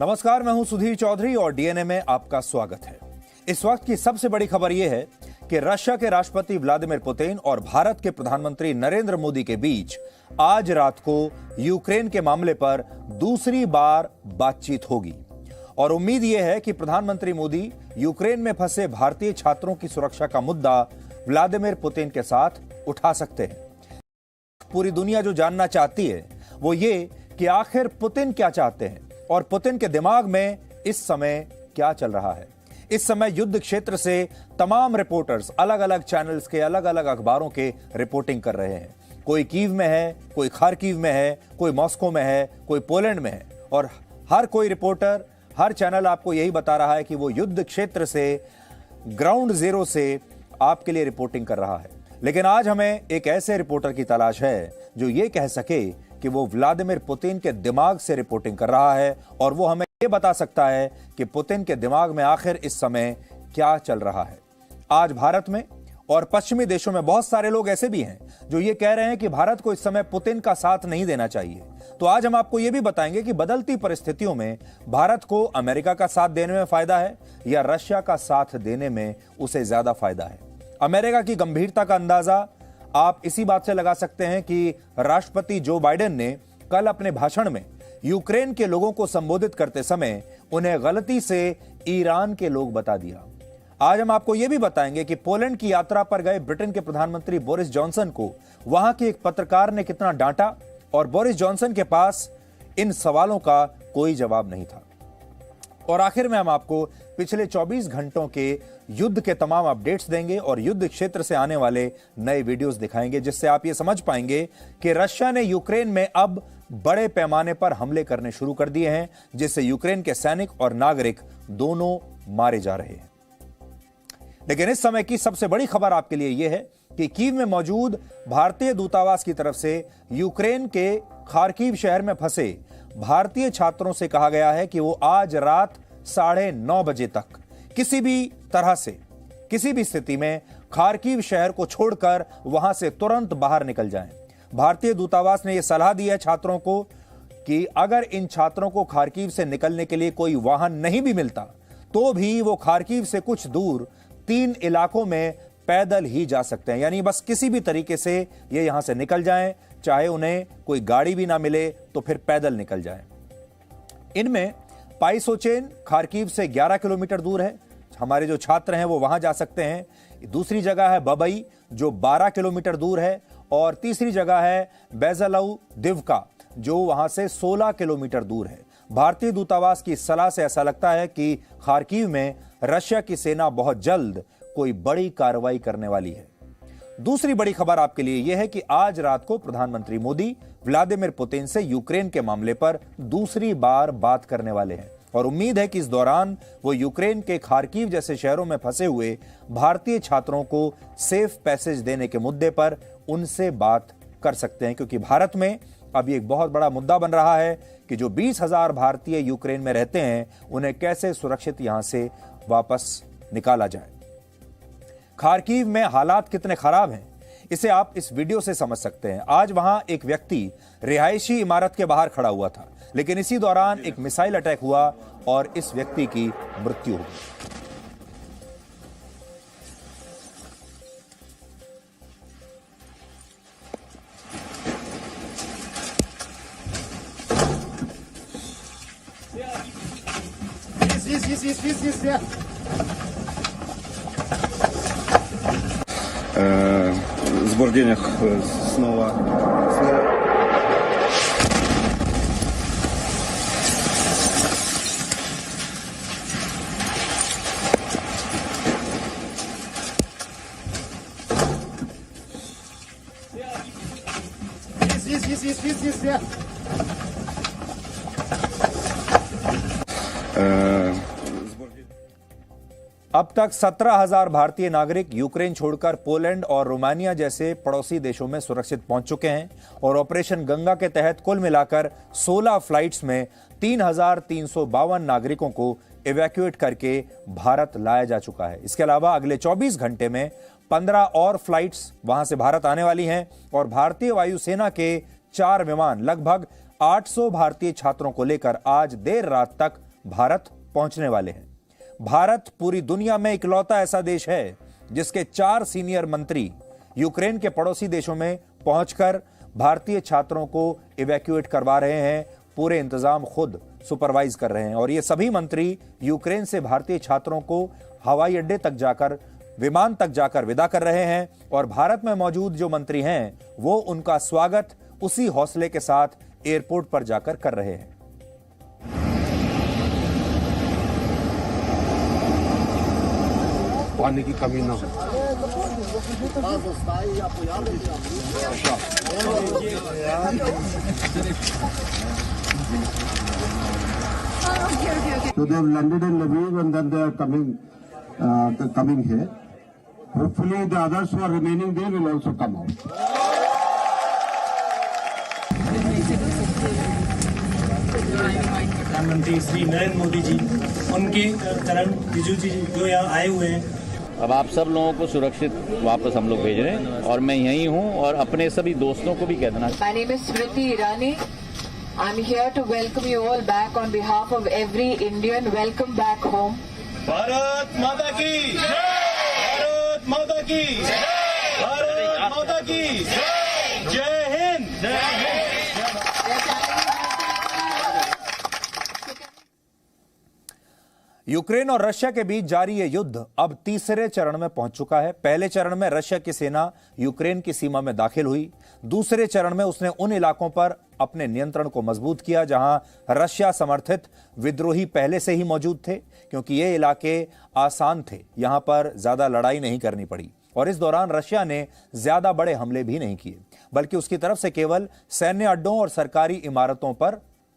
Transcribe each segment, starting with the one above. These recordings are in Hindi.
नमस्कार, मैं हूं सुधीर चौधरी और डीएनए में आपका स्वागत है। इस वक्त की सबसे बड़ी खबर यह है कि रशिया के राष्ट्रपति व्लादिमीर पुतिन और भारत के प्रधानमंत्री नरेंद्र मोदी के बीच आज रात को यूक्रेन के मामले पर दूसरी बार बातचीत होगी और उम्मीद यह है कि प्रधानमंत्री मोदी यूक्रेन में फंसे भारतीय छात्रों की सुरक्षा का मुद्दा व्लादिमीर पुतिन के साथ उठा सकते हैं। पूरी दुनिया जो जानना चाहती है वो ये कि आखिर पुतिन क्या चाहते हैं और पुतिन के दिमाग में इस समय क्या चल रहा है। इस समय युद्ध क्षेत्र से तमाम रिपोर्टर्स अलग अलग चैनल्स के, अलग अलग अखबारों के रिपोर्टिंग कर रहे हैं। कोई कीव में है, कोई खार्किव में है, कोई मॉस्को में है, कोई पोलैंड में है और हर कोई रिपोर्टर, हर चैनल आपको यही बता रहा है कि वो युद्ध क्षेत्र से, ग्राउंड जीरो से आपके लिए रिपोर्टिंग कर रहा है। लेकिन आज हमें एक ऐसे रिपोर्टर की तलाश है जो ये कह सके कि वो व्लादिमीर पुतिन के दिमाग से रिपोर्टिंग कर रहा है और वो हमें ये बता सकता है कि पुतिन के दिमाग में आखिर इस समय क्या चल रहा है। आज भारत में और पश्चिमी देशों में बहुत सारे लोग ऐसे भी हैं जो ये कह रहे हैं कि भारत को इस समय पुतिन का साथ नहीं देना चाहिए। तो आज हम आपको ये भी बताएंगे कि बदलती परिस्थितियों में भारत को अमेरिका का साथ देने में फायदा है या रशिया का साथ देने में उसे ज्यादा फायदा है। अमेरिका की गंभीरता का अंदाजा आप इसी बात से लगा सकते हैं कि राष्ट्रपति जो बाइडेन ने कल अपने भाषण में यूक्रेन के लोगों को संबोधित करते समय उन्हें गलती से ईरान के लोग बता दिया। आज हम आपको यह भी बताएंगे कि पोलैंड की यात्रा पर गए ब्रिटेन के प्रधानमंत्री बोरिस जॉनसन को वहां के एक पत्रकार ने कितना डांटा और बोरिस जॉनसन के पास इन सवालों का कोई जवाब नहीं था। और आखिर में हम आपको पिछले 24 घंटों के युद्ध के तमाम अपडेट्स देंगे और युद्ध क्षेत्र से आने वाले नए वीडियोस दिखाएंगे, जिससे आप ये समझ पाएंगे कि रशिया ने यूक्रेन में अब बड़े पैमाने पर हमले करने शुरू कर दिए हैं, जिससे यूक्रेन के सैनिक और नागरिक दोनों मारे जा रहे हैं। लेकिन इस समय की सबसे बड़ी खबर आपके लिए यह है कि कीव में मौजूद भारतीय दूतावास की तरफ से यूक्रेन के खार्किव शहर में फंसे भारतीय छात्रों से कहा गया है कि वो आज रात 9:30 बजे तक किसी भी तरह से, किसी भी स्थिति में खार्किव शहर को छोड़कर वहां से तुरंत बाहर निकल जाएं। भारतीय दूतावास ने यह सलाह दी है छात्रों को कि अगर इन छात्रों को खार्किव से निकलने के लिए कोई वाहन नहीं भी मिलता तो भी वो खार्किव से कुछ दूर 3 इलाकों में पैदल ही जा सकते हैं। यानी बस किसी भी तरीके से ये यहां से निकल जाएं, चाहे उन्हें कोई गाड़ी भी ना मिले तो फिर पैदल निकल जाएं। इनमें पाइसोचेन खार्किव से 11 किलोमीटर दूर है, हमारे जो छात्र हैं वो वहां जा सकते हैं। दूसरी जगह है बबई जो 12 किलोमीटर दूर है और तीसरी जगह है बेज़लाउ दिव्का जो वहां से 16 किलोमीटर दूर है। भारतीय दूतावास की सलाह से ऐसा लगता है कि खार्किव में रशिया की सेना बहुत जल्द कोई बड़ी कार्रवाई करने वाली है। दूसरी बड़ी खबर आपके लिए यह है कि आज रात को प्रधानमंत्री मोदी व्लादिमीर पुतिन से यूक्रेन के मामले पर दूसरी बार बात करने वाले हैं और उम्मीद है कि इस दौरान वो यूक्रेन के खार्किव जैसे शहरों में फंसे हुए भारतीय छात्रों को सेफ पैसेज देने के मुद्दे पर उनसे बात कर सकते हैं, क्योंकि भारत में अभी एक बहुत बड़ा मुद्दा बन रहा है कि जो 20,000 भारतीय यूक्रेन में रहते हैं उन्हें कैसे सुरक्षित यहां से वापस निकाला जाए। खार्किव में हालात कितने खराब हैं इसे आप इस वीडियो से समझ सकते हैं। आज वहां एक व्यक्ति रिहायशी इमारत के बाहर खड़ा हुआ था, लेकिन इसी दौरान एक मिसाइल अटैक हुआ और इस व्यक्ति की मृत्यु हो गई। Сбор денег снова. Здесь. अब तक 17,000 भारतीय नागरिक यूक्रेन छोड़कर पोलैंड और रोमानिया जैसे पड़ोसी देशों में सुरक्षित पहुंच चुके हैं और ऑपरेशन गंगा के तहत कुल मिलाकर 16 फ्लाइट्स में 3,352 नागरिकों को इवैक्यूएट करके भारत लाया जा चुका है। इसके अलावा अगले 24 घंटे में 15 और फ्लाइट्स वहां से भारत आने वाली हैं और भारतीय वायुसेना के 4 विमान लगभग 800 भारतीय छात्रों को लेकर आज देर रात तक भारत पहुंचने वाले हैं। भारत पूरी दुनिया में इकलौता ऐसा देश है जिसके 4 सीनियर मंत्री यूक्रेन के पड़ोसी देशों में पहुंचकर भारतीय छात्रों को इवैक्यूएट करवा रहे हैं, पूरे इंतजाम खुद सुपरवाइज कर रहे हैं। और ये सभी मंत्री यूक्रेन से भारतीय छात्रों को हवाई अड्डे तक जाकर, विमान तक जाकर विदा कर रहे हैं। और भारत में मौजूद जो मंत्री हैं वो उनका स्वागत उसी हौसले के साथ एयरपोर्ट पर जाकर कर रहे हैं। पानी की कमी ना हो। So they have landed in Lviv and then they are coming here. Hopefully the others who are remaining there will also come out. प्रधानमंत्री श्री नरेंद्र मोदी जी, उनके चरण रिजिजू जी जो यहाँ आए हुए हैं। अब आप सब लोगों को सुरक्षित वापस हम लोग भेज रहे हैं और मैं यहीं हूँ और अपने सभी दोस्तों को भी कह देना। My name is Smriti Irani. I'm here to welcome you all back on behalf of every Indian. Welcome back home. Bharat माता की जय! भारत माता की जय! भारत माता की जय! जय हिंद! जय हिंद! यूक्रेन और रशिया के बीच जारी ये युद्ध अब तीसरे चरण में पहुंच चुका है। पहले चरण में रशिया की सेना यूक्रेन की सीमा में दाखिल हुई। दूसरे चरण में उसने उन इलाकों पर अपने नियंत्रण को मजबूत किया जहां रशिया समर्थित विद्रोही पहले से ही मौजूद थे, क्योंकि ये इलाके आसान थे, यहां पर ज्यादा लड़ाई नहीं करनी पड़ी। और इस दौरान रशिया ने ज्यादा बड़े हमले भी नहीं किए, बल्कि उसकी तरफ से केवल सैन्य अड्डों और सरकारी इमारतों पर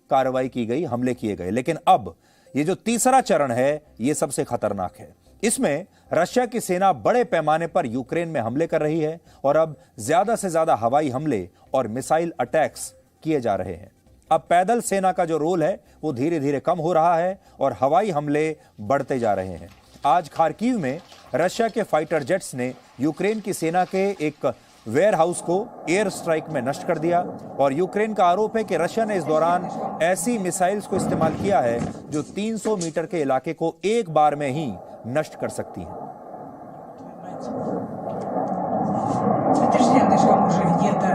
कार्रवाई की गई, हमले किए गए। लेकिन अब ये जो तीसरा चरण है ये सबसे खतरनाक है। इसमें रशिया की सेना बड़े पैमाने पर यूक्रेन में हमले कर रही है और अब ज्यादा से ज्यादा हवाई हमले और मिसाइल अटैक्स किए जा रहे हैं। अब पैदल सेना का जो रोल है वो धीरे धीरे कम हो रहा है और हवाई हमले बढ़ते जा रहे हैं। आज खार्किव में रशिया के फाइटर जेट्स ने यूक्रेन की सेना के एक वेयर हाउस को एयर स्ट्राइक में नष्ट कर दिया और यूक्रेन का आरोप है कि रशिया ने इस दौरान ऐसी मिसाइल्स को इस्तेमाल किया है जो 300 मीटर के इलाके को एक बार में ही नष्ट कर सकती हैं। Это ж рядышком уже где-то.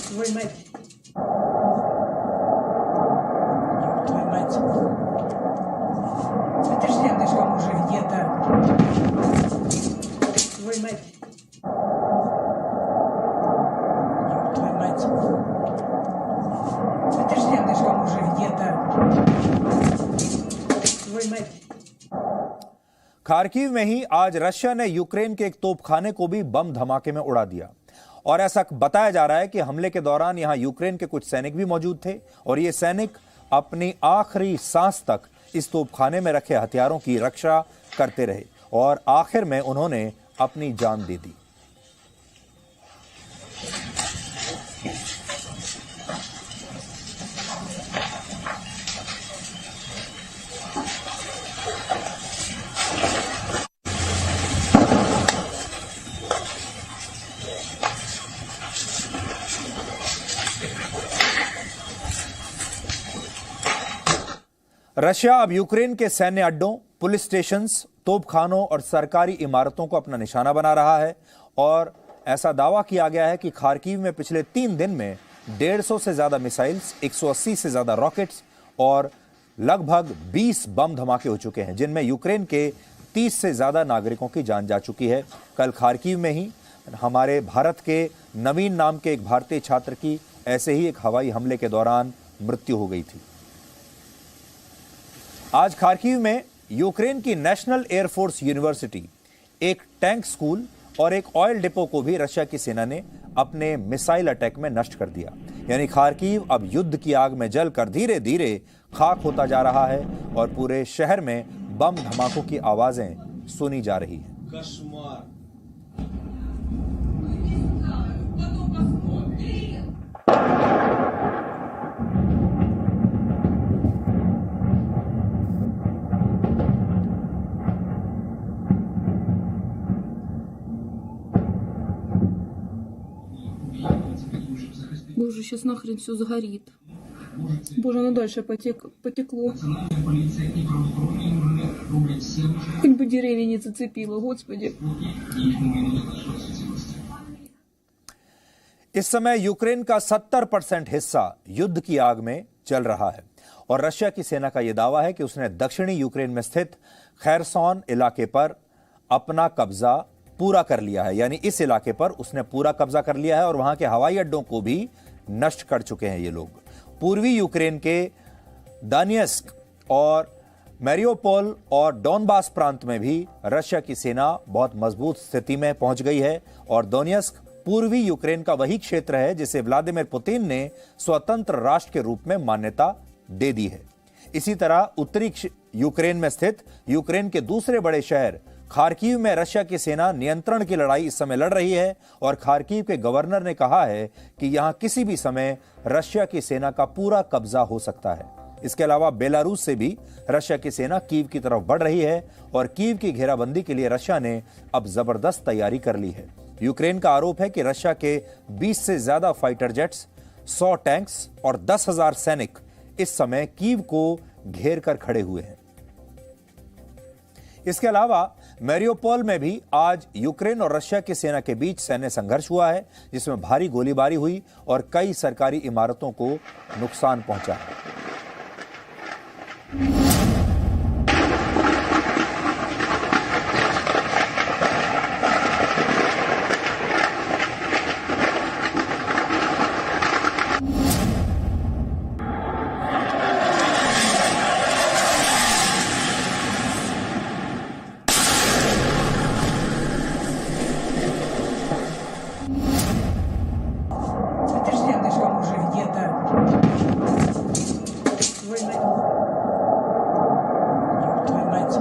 Твою мать. Твою мать. Это ж рядышком уже где-то. Твою мать. Твою мать. Это ж рядышком уже где-то. Твою мать. खार्किव में ही आज रशिया ने यूक्रेन के एक तोपखाने को भी बम धमाके में उड़ा दिया और ऐसा बताया जा रहा है कि हमले के दौरान यहां यूक्रेन के कुछ सैनिक भी मौजूद थे और ये सैनिक अपनी आखिरी सांस तक इस तोपखाने में रखे हथियारों की रक्षा करते रहे और आखिर में उन्होंने अपनी जान दे दी। रशिया अब यूक्रेन के सैन्य अड्डों, पुलिस स्टेशंस, तोपखानों और सरकारी इमारतों को अपना निशाना बना रहा है और ऐसा दावा किया गया है कि खार्किव में पिछले 3 दिन में 150 से ज्यादा मिसाइल्स, 180 से ज्यादा रॉकेट्स और लगभग 20 बम धमाके हो चुके हैं, जिनमें यूक्रेन के 30 से ज्यादा नागरिकों की जान जा चुकी है। कल खार्किव में ही हमारे भारत के नवीन नाम के एक भारतीय छात्र की ऐसे ही एक हवाई हमले के दौरान मृत्यु हो गई थी। आज खार्किव में यूक्रेन की नेशनल एयरफोर्स यूनिवर्सिटी, एक टैंक स्कूल और एक ऑयल डिपो को भी रशिया की सेना ने अपने मिसाइल अटैक में नष्ट कर दिया। यानी खार्किव अब युद्ध की आग में जलकर धीरे धीरे खाक होता जा रहा है और पूरे शहर में बम धमाकों की आवाजें सुनी जा रही हैं। Боже, сейчас нахрен все сгорит. Боже, оно дальше потекло. Хоть бы деревья не зацепило, Господи. इस समय यूक्रेन का 70% हिस्सा युद्ध की आग में जल रहा है और रशिया की सेना का यह दावा है कि उसने दक्षिणी यूक्रेन में स्थित खैरसॉन इलाके पर अपना कब्जा पूरा कर लिया है। यानी इस इलाके पर उसने पूरा कब्जा कर लिया है और वहां के हवाई अड्डों को भी नष्ट कर चुके हैं ये लोग। पूर्वी यूक्रेन के दानियस्क और मैरियोपोल और डोनबास प्रांत में भी रशिया की सेना बहुत मजबूत स्थिति में पहुंच गई है और दोनियस्क पूर्वी यूक्रेन का वही क्षेत्र है जिसे व्लादिमीर पुतिन ने स्वतंत्र राष्ट्र के रूप में मान्यता दे दी है। इसी तरह उत्तरी यूक्रेन में स्थित यूक्रेन के दूसरे बड़े शहर खार्किव में रशिया की सेना नियंत्रण की लड़ाई इस समय लड़ रही है और खार्किव के गवर्नर ने कहा है कि यहां किसी भी समय रशिया की सेना का पूरा कब्जा हो सकता है। इसके अलावा बेलारूस से भी रशिया की सेना कीव की तरफ बढ़ रही है और कीव की घेराबंदी के लिए रशिया ने अब जबरदस्त तैयारी कर ली है। यूक्रेन का आरोप है कि रशिया के 20 से ज्यादा फाइटर जेट्स, 100 टैंक्स और 10,000 सैनिक इस समय कीव को घेर कर खड़े हुए हैं। इसके अलावा मैरियोपोल में भी आज यूक्रेन और रशिया की सेना के बीच सैन्य संघर्ष हुआ है जिसमें भारी गोलीबारी हुई और कई सरकारी इमारतों को नुकसान पहुंचा है। Это ж рядышком уже где-то. Твою мать. Ёб твою мать.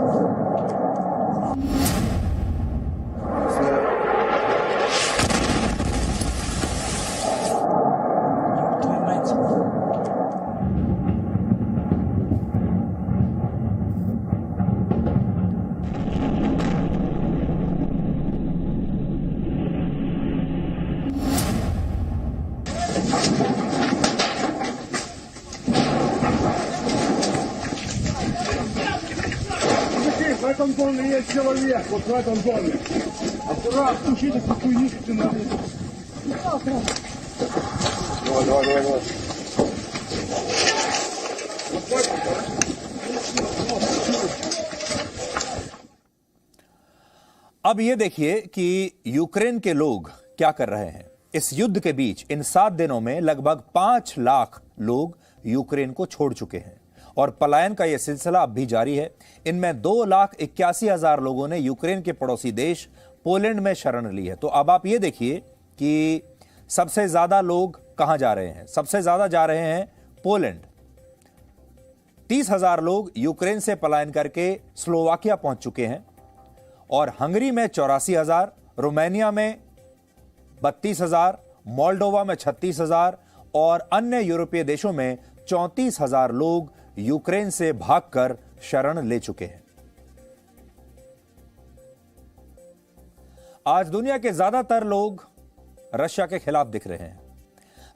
Ёб твою мать. В этом доме есть человек, вот в этом доме. Аккуратно, учите, какую нитку надо. Давай. अब ये देखिए कि यूक्रेन के लोग क्या कर रहे हैं। इस युद्ध के बीच इन 7 दिनों में लगभग 5 लाख लोग यूक्रेन को छोड़ चुके हैं और पलायन का यह सिलसिला अब भी जारी है। इनमें 2,81,000 लोगों ने यूक्रेन के पड़ोसी देश पोलैंड में शरण ली है। तो अब आप ये देखिए कि सबसे ज्यादा लोग कहां जा रहे हैं। सबसे ज्यादा जा रहे हैं पोलैंड। 30,000 लोग यूक्रेन से पलायन करके स्लोवाकिया पहुंच चुके हैं और हंगरी में 84,000, रोमानिया में 32,000, मोल्डोवा में 36,000 और अन्य यूरोपीय देशों में 34,000 लोग यूक्रेन से भागकर शरण ले चुके हैं। आज दुनिया के ज्यादातर लोग रशिया के खिलाफ दिख रहे हैं।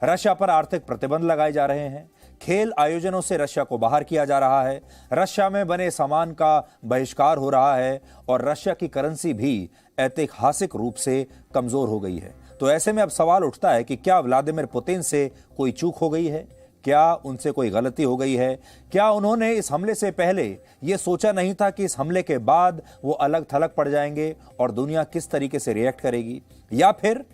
रशिया पर आर्थिक प्रतिबंध लगाए जा रहे हैं। खेल आयोजनों से रशिया को बाहर किया जा रहा है। रशिया में बने सामान का बहिष्कार हो रहा है और रशिया की करेंसी भी ऐतिहासिक रूप से कमजोर हो गई है। तो ऐसे में अब सवाल उठता है कि क्या व्लादिमीर पुतिन से कोई चूक हो गई है? क्या उनसे कोई गलती हो गई है? क्या उन्होंने इस हमले से पहले यह सोचा नहीं था कि इस हमले के बाद वो अलग थलग पड़ जाएंगे और दुनिया किस तरीके से रिएक्ट करेगी? या फिर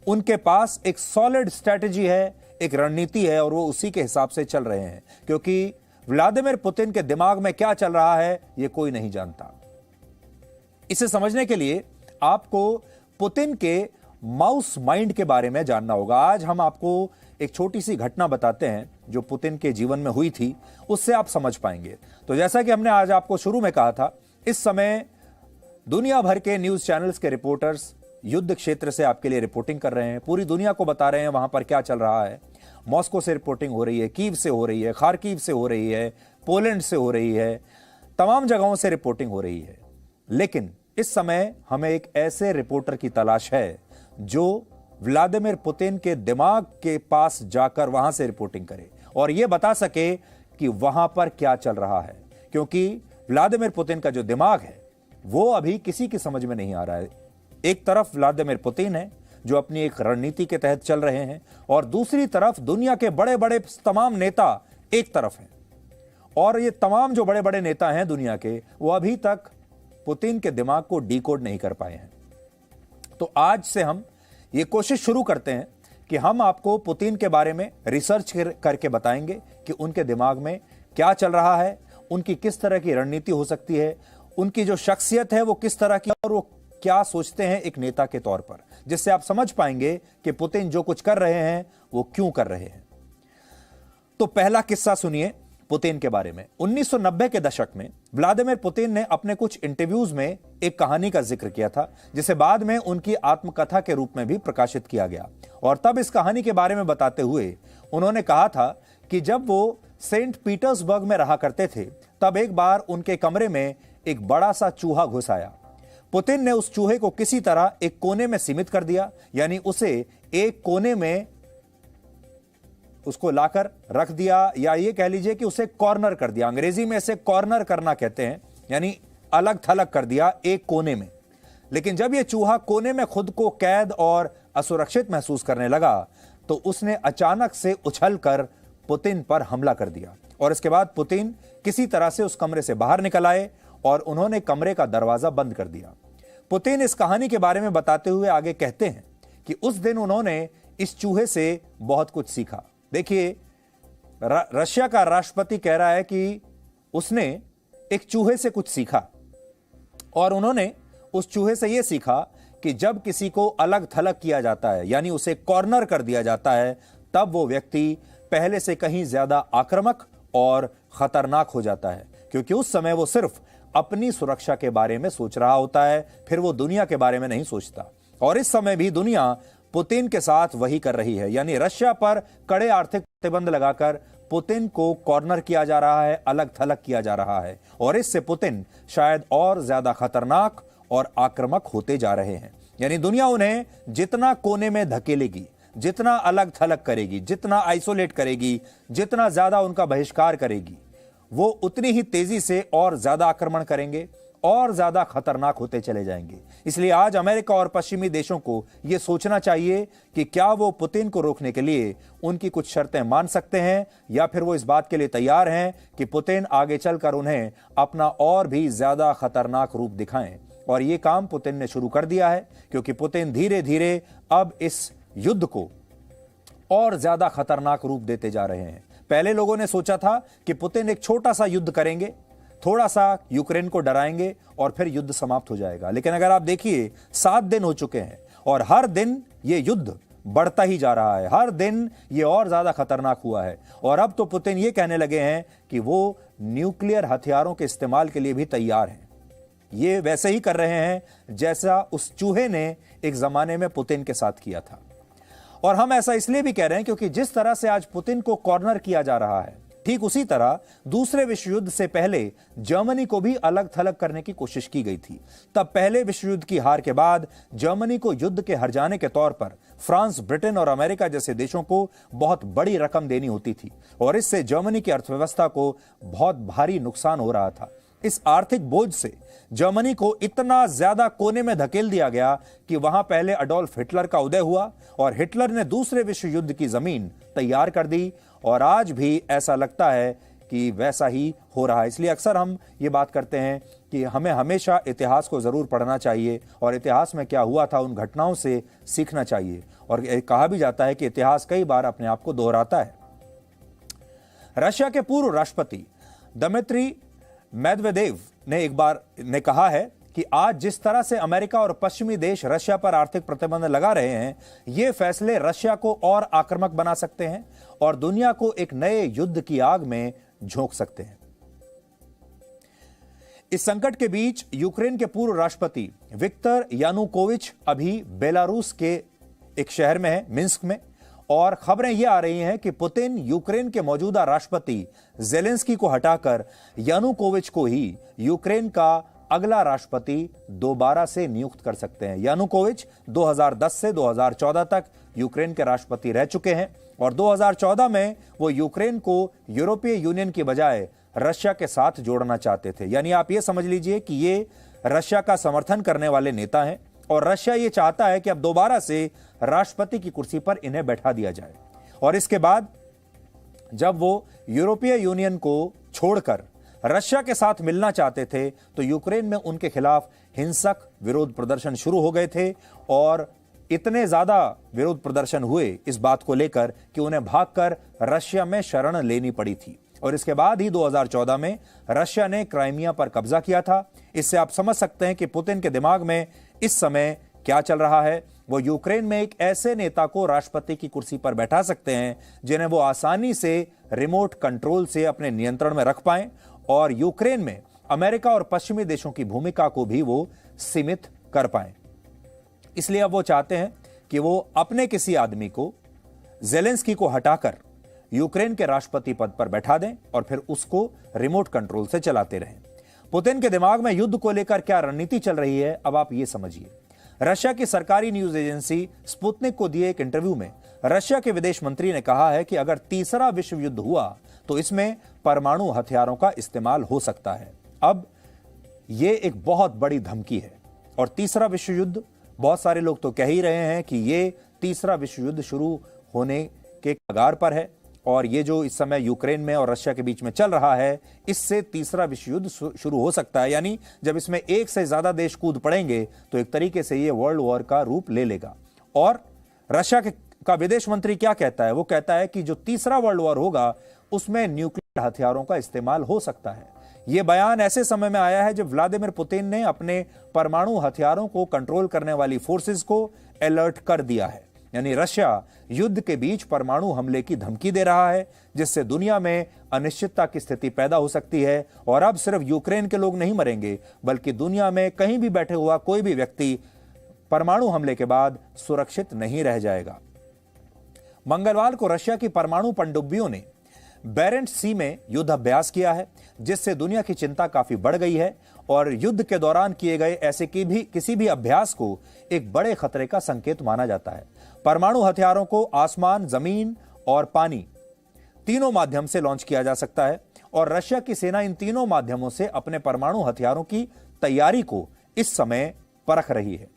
उनके पास एक सॉलिड स्ट्रैटेजी है, एक रणनीति है और वो उसी के हिसाब से चल रहे हैं? क्योंकि व्लादिमीर पुतिन के दिमाग में क्या चल रहा है ये कोई नहीं जानता। इसे समझने के लिए आपको पुतिन के माउस माइंड के बारे में जानना होगा। आज हम आपको एक छोटी सी घटना बताते हैं जो पुतिन के जीवन में हुई थी, उससे आप समझ पाएंगे। तो जैसा कि हमने आज आपको शुरू में कहा था, इस समय दुनिया भर के न्यूज चैनल्स के रिपोर्टर्स युद्ध क्षेत्र से आपके लिए रिपोर्टिंग कर रहे हैं। पूरी दुनिया को बता रहे हैं वहां पर क्या चल रहा है। मॉस्को से रिपोर्टिंग हो रही है, कीव से हो रही है, खार्किव से हो रही है, पोलैंड से हो रही है, तमाम जगहों से रिपोर्टिंग हो रही है। लेकिन इस समय हमें एक ऐसे रिपोर्टर की तलाश है जो व्लादिमीर पुतिन के दिमाग के पास जाकर वहां से रिपोर्टिंग करे और यह बता सके कि वहां पर क्या चल रहा है, क्योंकि व्लादिमीर पुतिन का जो दिमाग है वो अभी किसी की समझ में नहीं आ रहा है। एक तरफ व्लादिमीर पुतिन है जो अपनी एक रणनीति के तहत चल रहे हैं, और दूसरी तरफ दुनिया के बड़े बड़े तमाम नेता एक तरफ हैं, और ये तमाम जो बड़े बड़े नेता हैं दुनिया के, वो अभी तक पुतिन के दिमाग को डिकोड नहीं कर पाए हैं। तो आज से हम ये कोशिश शुरू करते हैं कि हम आपको पुतिन के बारे में रिसर्च करके बताएंगे कि उनके दिमाग में क्या चल रहा है, उनकी किस तरह की रणनीति हो सकती है, उनकी जो शख्सियत है वो किस तरह की, और वो क्या सोचते हैं एक नेता के तौर पर, जिससे आप समझ पाएंगे कि पुतिन जो कुछ कर रहे हैं वो क्यों कर रहे हैं। तो पहला किस्सा सुनिए पुतिन के बारे में। 1990 के दशक में व्लादिमीर पुतिन ने अपने कुछ इंटरव्यूज में एक कहानी का जिक्र किया था, जिसे बाद में उनकी आत्मकथा के रूप में भी प्रकाशित किया गया। और तब इस कहानी के बारे में बताते हुए उन्होंने कहा था कि जब वो सेंट पीटर्सबर्ग में रहा करते थे, तब एक बार उनके कमरे में एक बड़ा सा चूहा घुस आया। पुतिन ने उस चूहे को किसी तरह एक कोने में सीमित कर दिया, यानी उसे एक कोने में उसको लाकर रख दिया, या ये कह लीजिए कि उसे कॉर्नर कर दिया। अंग्रेजी में इसे कॉर्नर करना कहते हैं, यानी अलग थलग कर दिया एक कोने में। लेकिन जब यह चूहा कोने में खुद को कैद और असुरक्षित महसूस करने लगा, तो उसने अचानक से उछलकर पुतिन पर हमला कर दिया, और इसके बाद पुतिन किसी तरह से उस कमरे से बाहर निकल आए और उन्होंने कमरे का दरवाजा बंद कर दिया। पुतिन इस कहानी के बारे में बताते हुए आगे कहते हैं कि उस दिन उन्होंने इस चूहे से बहुत कुछ सीखा। देखिए, रशिया का राष्ट्रपति कह रहा है कि उसने एक चूहे से कुछ सीखा, और उन्होंने उस चूहे से यह सीखा कि जब किसी को अलग थलग किया जाता है, यानी उसे कॉर्नर कर दिया जाता है, तब वो व्यक्ति पहले से कहीं ज्यादा आक्रामक और खतरनाक हो जाता है, क्योंकि उस समय वो सिर्फ अपनी सुरक्षा के बारे में सोच रहा होता है, फिर वो दुनिया के बारे में नहीं सोचता। और इस समय भी दुनिया पुतिन के साथ वही कर रही है, यानी रशिया पर कड़े आर्थिक प्रतिबंध लगाकर पुतिन को कॉर्नर किया जा रहा है, अलग थलग किया जा रहा है, और इससे पुतिन शायद और ज्यादा खतरनाक और आक्रामक होते जा रहे हैं। यानी दुनिया उन्हें जितना कोने में धकेलेगी, जितना अलग थलग करेगी, जितना आइसोलेट करेगी, जितना ज्यादा उनका बहिष्कार करेगी, वो उतनी ही तेजी से और ज्यादा आक्रमण करेंगे और ज्यादा खतरनाक होते चले जाएंगे। इसलिए आज अमेरिका और पश्चिमी देशों को यह सोचना चाहिए कि क्या वो पुतिन को रोकने के लिए उनकी कुछ शर्तें मान सकते हैं, या फिर वो इस बात के लिए तैयार हैं कि पुतिन आगे चलकर उन्हें अपना और भी ज्यादा खतरनाक रूप दिखाएं। और ये काम पुतिन ने शुरू कर दिया है, क्योंकि पुतिन धीरे धीरे अब इस युद्ध को और ज्यादा खतरनाक रूप देते जा रहे हैं। पहले लोगों ने सोचा था कि पुतिन एक छोटा सा युद्ध करेंगे, थोड़ा सा यूक्रेन को डराएंगे और फिर युद्ध समाप्त हो जाएगा। लेकिन अगर आप देखिए, 7 दिन हो चुके हैं और हर दिन ये युद्ध बढ़ता ही जा रहा है, हर दिन ये और ज्यादा खतरनाक हुआ है। और अब तो पुतिन ये कहने लगे हैं कि वो न्यूक्लियर हथियारों के इस्तेमाल के लिए भी तैयार हैं। ये वैसे ही कर रहे हैं जैसा उस चूहे ने एक जमाने में पुतिन के साथ किया था। और हम ऐसा इसलिए भी कह रहे हैं क्योंकि जिस तरह से आज पुतिन को कॉर्नर किया जा रहा है, ठीक उसी तरह दूसरे विश्व युद्ध से पहले जर्मनी को भी अलग थलग करने की कोशिश की गई थी। तब पहले विश्व युद्ध की हार के बाद जर्मनी को युद्ध के हार जाने के तौर पर फ्रांस, ब्रिटेन और अमेरिका जैसे देशों को बहुत बड़ी रकम देनी होती थी, और इससे जर्मनी की अर्थव्यवस्था को बहुत भारी नुकसान हो रहा था। इस आर्थिक बोझ से जर्मनी को इतना ज्यादा कोने में धकेल दिया गया कि वहां पहले अडोल्फ हिटलर का उदय हुआ और हिटलर ने दूसरे विश्व युद्ध की जमीन तैयार कर दी, और आज भी ऐसा लगता है कि वैसा ही हो रहा है। इसलिए अक्सर हम ये बात करते हैं कि हमें हमेशा इतिहास को जरूर पढ़ना चाहिए और इतिहास में क्या हुआ था उन घटनाओं से सीखना चाहिए। और कहा भी जाता है कि इतिहास कई बार अपने आप को दोहराता है। रशिया के पूर्व राष्ट्रपति दमित्री मेदवेदेव ने एक बार कहा है कि आज जिस तरह से अमेरिका और पश्चिमी देश रशिया पर आर्थिक प्रतिबंध लगा रहे हैं, ये फैसले रशिया को और आक्रामक बना सकते हैं और दुनिया को एक नए युद्ध की आग में झोंक सकते हैं। इस संकट के बीच यूक्रेन के पूर्व राष्ट्रपति विक्टर यानुकोविच अभी बेलारूस के एक शहर में है, मिन्स्क में, और खबरें यह आ रही हैं कि पुतिन यूक्रेन के मौजूदा राष्ट्रपति जेलेंस्की को हटाकर यानुकोविच को ही यूक्रेन का अगला राष्ट्रपति दोबारा से नियुक्त कर सकते हैं। यानुकोविच 2010 से 2014 तक यूक्रेन के राष्ट्रपति रह चुके हैं और 2014 में वो यूक्रेन को यूरोपीय यूनियन की बजाय रशिया के साथ जोड़ना चाहते थे। यानी आप ये समझ लीजिए कि ये रशिया का समर्थन करने वाले नेता हैं और रशिया ये चाहता है कि अब दोबारा से राष्ट्रपति की कुर्सी पर इन्हें बैठा दिया जाए। और इसके बाद जब वो यूरोपीय यूनियन को छोड़कर रशिया के साथ मिलना चाहते थे तो यूक्रेन में उनके खिलाफ हिंसक विरोध प्रदर्शन शुरू हो गए थे और इतने ज्यादा विरोध प्रदर्शन हुए इस बात को लेकर कि उन्हें भागकर रशिया में शरण लेनी पड़ी थी। और इसके बाद ही 2014 में रशिया ने क्राइमिया पर कब्जा किया था। इससे आप समझ सकते हैं कि पुतिन के दिमाग में इस समय क्या चल रहा है। वो यूक्रेन में एक ऐसे नेता को राष्ट्रपति की कुर्सी पर बैठा सकते हैं जिन्हें वो आसानी से रिमोट कंट्रोल से अपने नियंत्रण में रख पाएं और यूक्रेन में अमेरिका और पश्चिमी देशों की भूमिका को भी वो सीमित कर पाएं। इसलिए अब वो चाहते हैं कि वो अपने किसी आदमी को, ज़ेलेंस्की को हटाकर यूक्रेन के राष्ट्रपति पद पर बैठा दें और फिर उसको रिमोट कंट्रोल से चलाते रहें। पुतिन के दिमाग में युद्ध को लेकर क्या रणनीति चल रही है, अब आप ये समझिए। रशिया की सरकारी न्यूज एजेंसी स्पुतनिक को दिए एक इंटरव्यू में रशिया के विदेश मंत्री ने कहा है कि अगर तीसरा विश्व युद्ध हुआ तो इसमें परमाणु हथियारों का इस्तेमाल हो सकता है। अब ये एक बहुत बड़ी धमकी है और तीसरा विश्व युद्ध, बहुत सारे लोग तो कह ही रहे हैं कि ये तीसरा विश्व युद्ध शुरू होने के कगार पर है और ये जो इस समय यूक्रेन में और रशिया के बीच में चल रहा है, इससे तीसरा विश्व युद्ध शुरू हो सकता है। यानी जब इसमें एक से ज्यादा देश कूद पड़ेंगे तो एक तरीके से ये वर्ल्ड वॉर का रूप ले लेगा। और रशिया का विदेश मंत्री क्या कहता है? वो कहता है कि जो तीसरा वर्ल्ड वॉर होगा उसमें न्यूक्लियर हथियारों का इस्तेमाल हो सकता है। यह बयान ऐसे समय में आया है जब व्लादिमीर पुतिन ने अपने परमाणु हथियारों को कंट्रोल करने वाली फोर्सेस को अलर्ट कर दिया है। यानी रशिया युद्ध के बीच परमाणु हमले की धमकी दे रहा है, जिससे दुनिया में अनिश्चितता की स्थिति पैदा हो सकती है और अब सिर्फ यूक्रेन के लोग नहीं मरेंगे बल्कि दुनिया में कहीं भी बैठे हुआ कोई भी व्यक्ति परमाणु हमले के बाद सुरक्षित नहीं रह जाएगा। मंगलवार को रशिया की परमाणु पनडुब्बियों ने बेरेंट्स सी में युद्ध अभ्यास किया है, जिससे दुनिया की चिंता काफी बढ़ गई है और युद्ध के दौरान किए गए ऐसे किसी भी अभ्यास को एक बड़े खतरे का संकेत माना जाता है। परमाणु हथियारों को आसमान, जमीन और पानी तीनों माध्यम से लॉन्च किया जा सकता है और रशिया की सेना इन तीनों माध्यमों से अपने परमाणु हथियारों की तैयारी को इस समय परख रही है।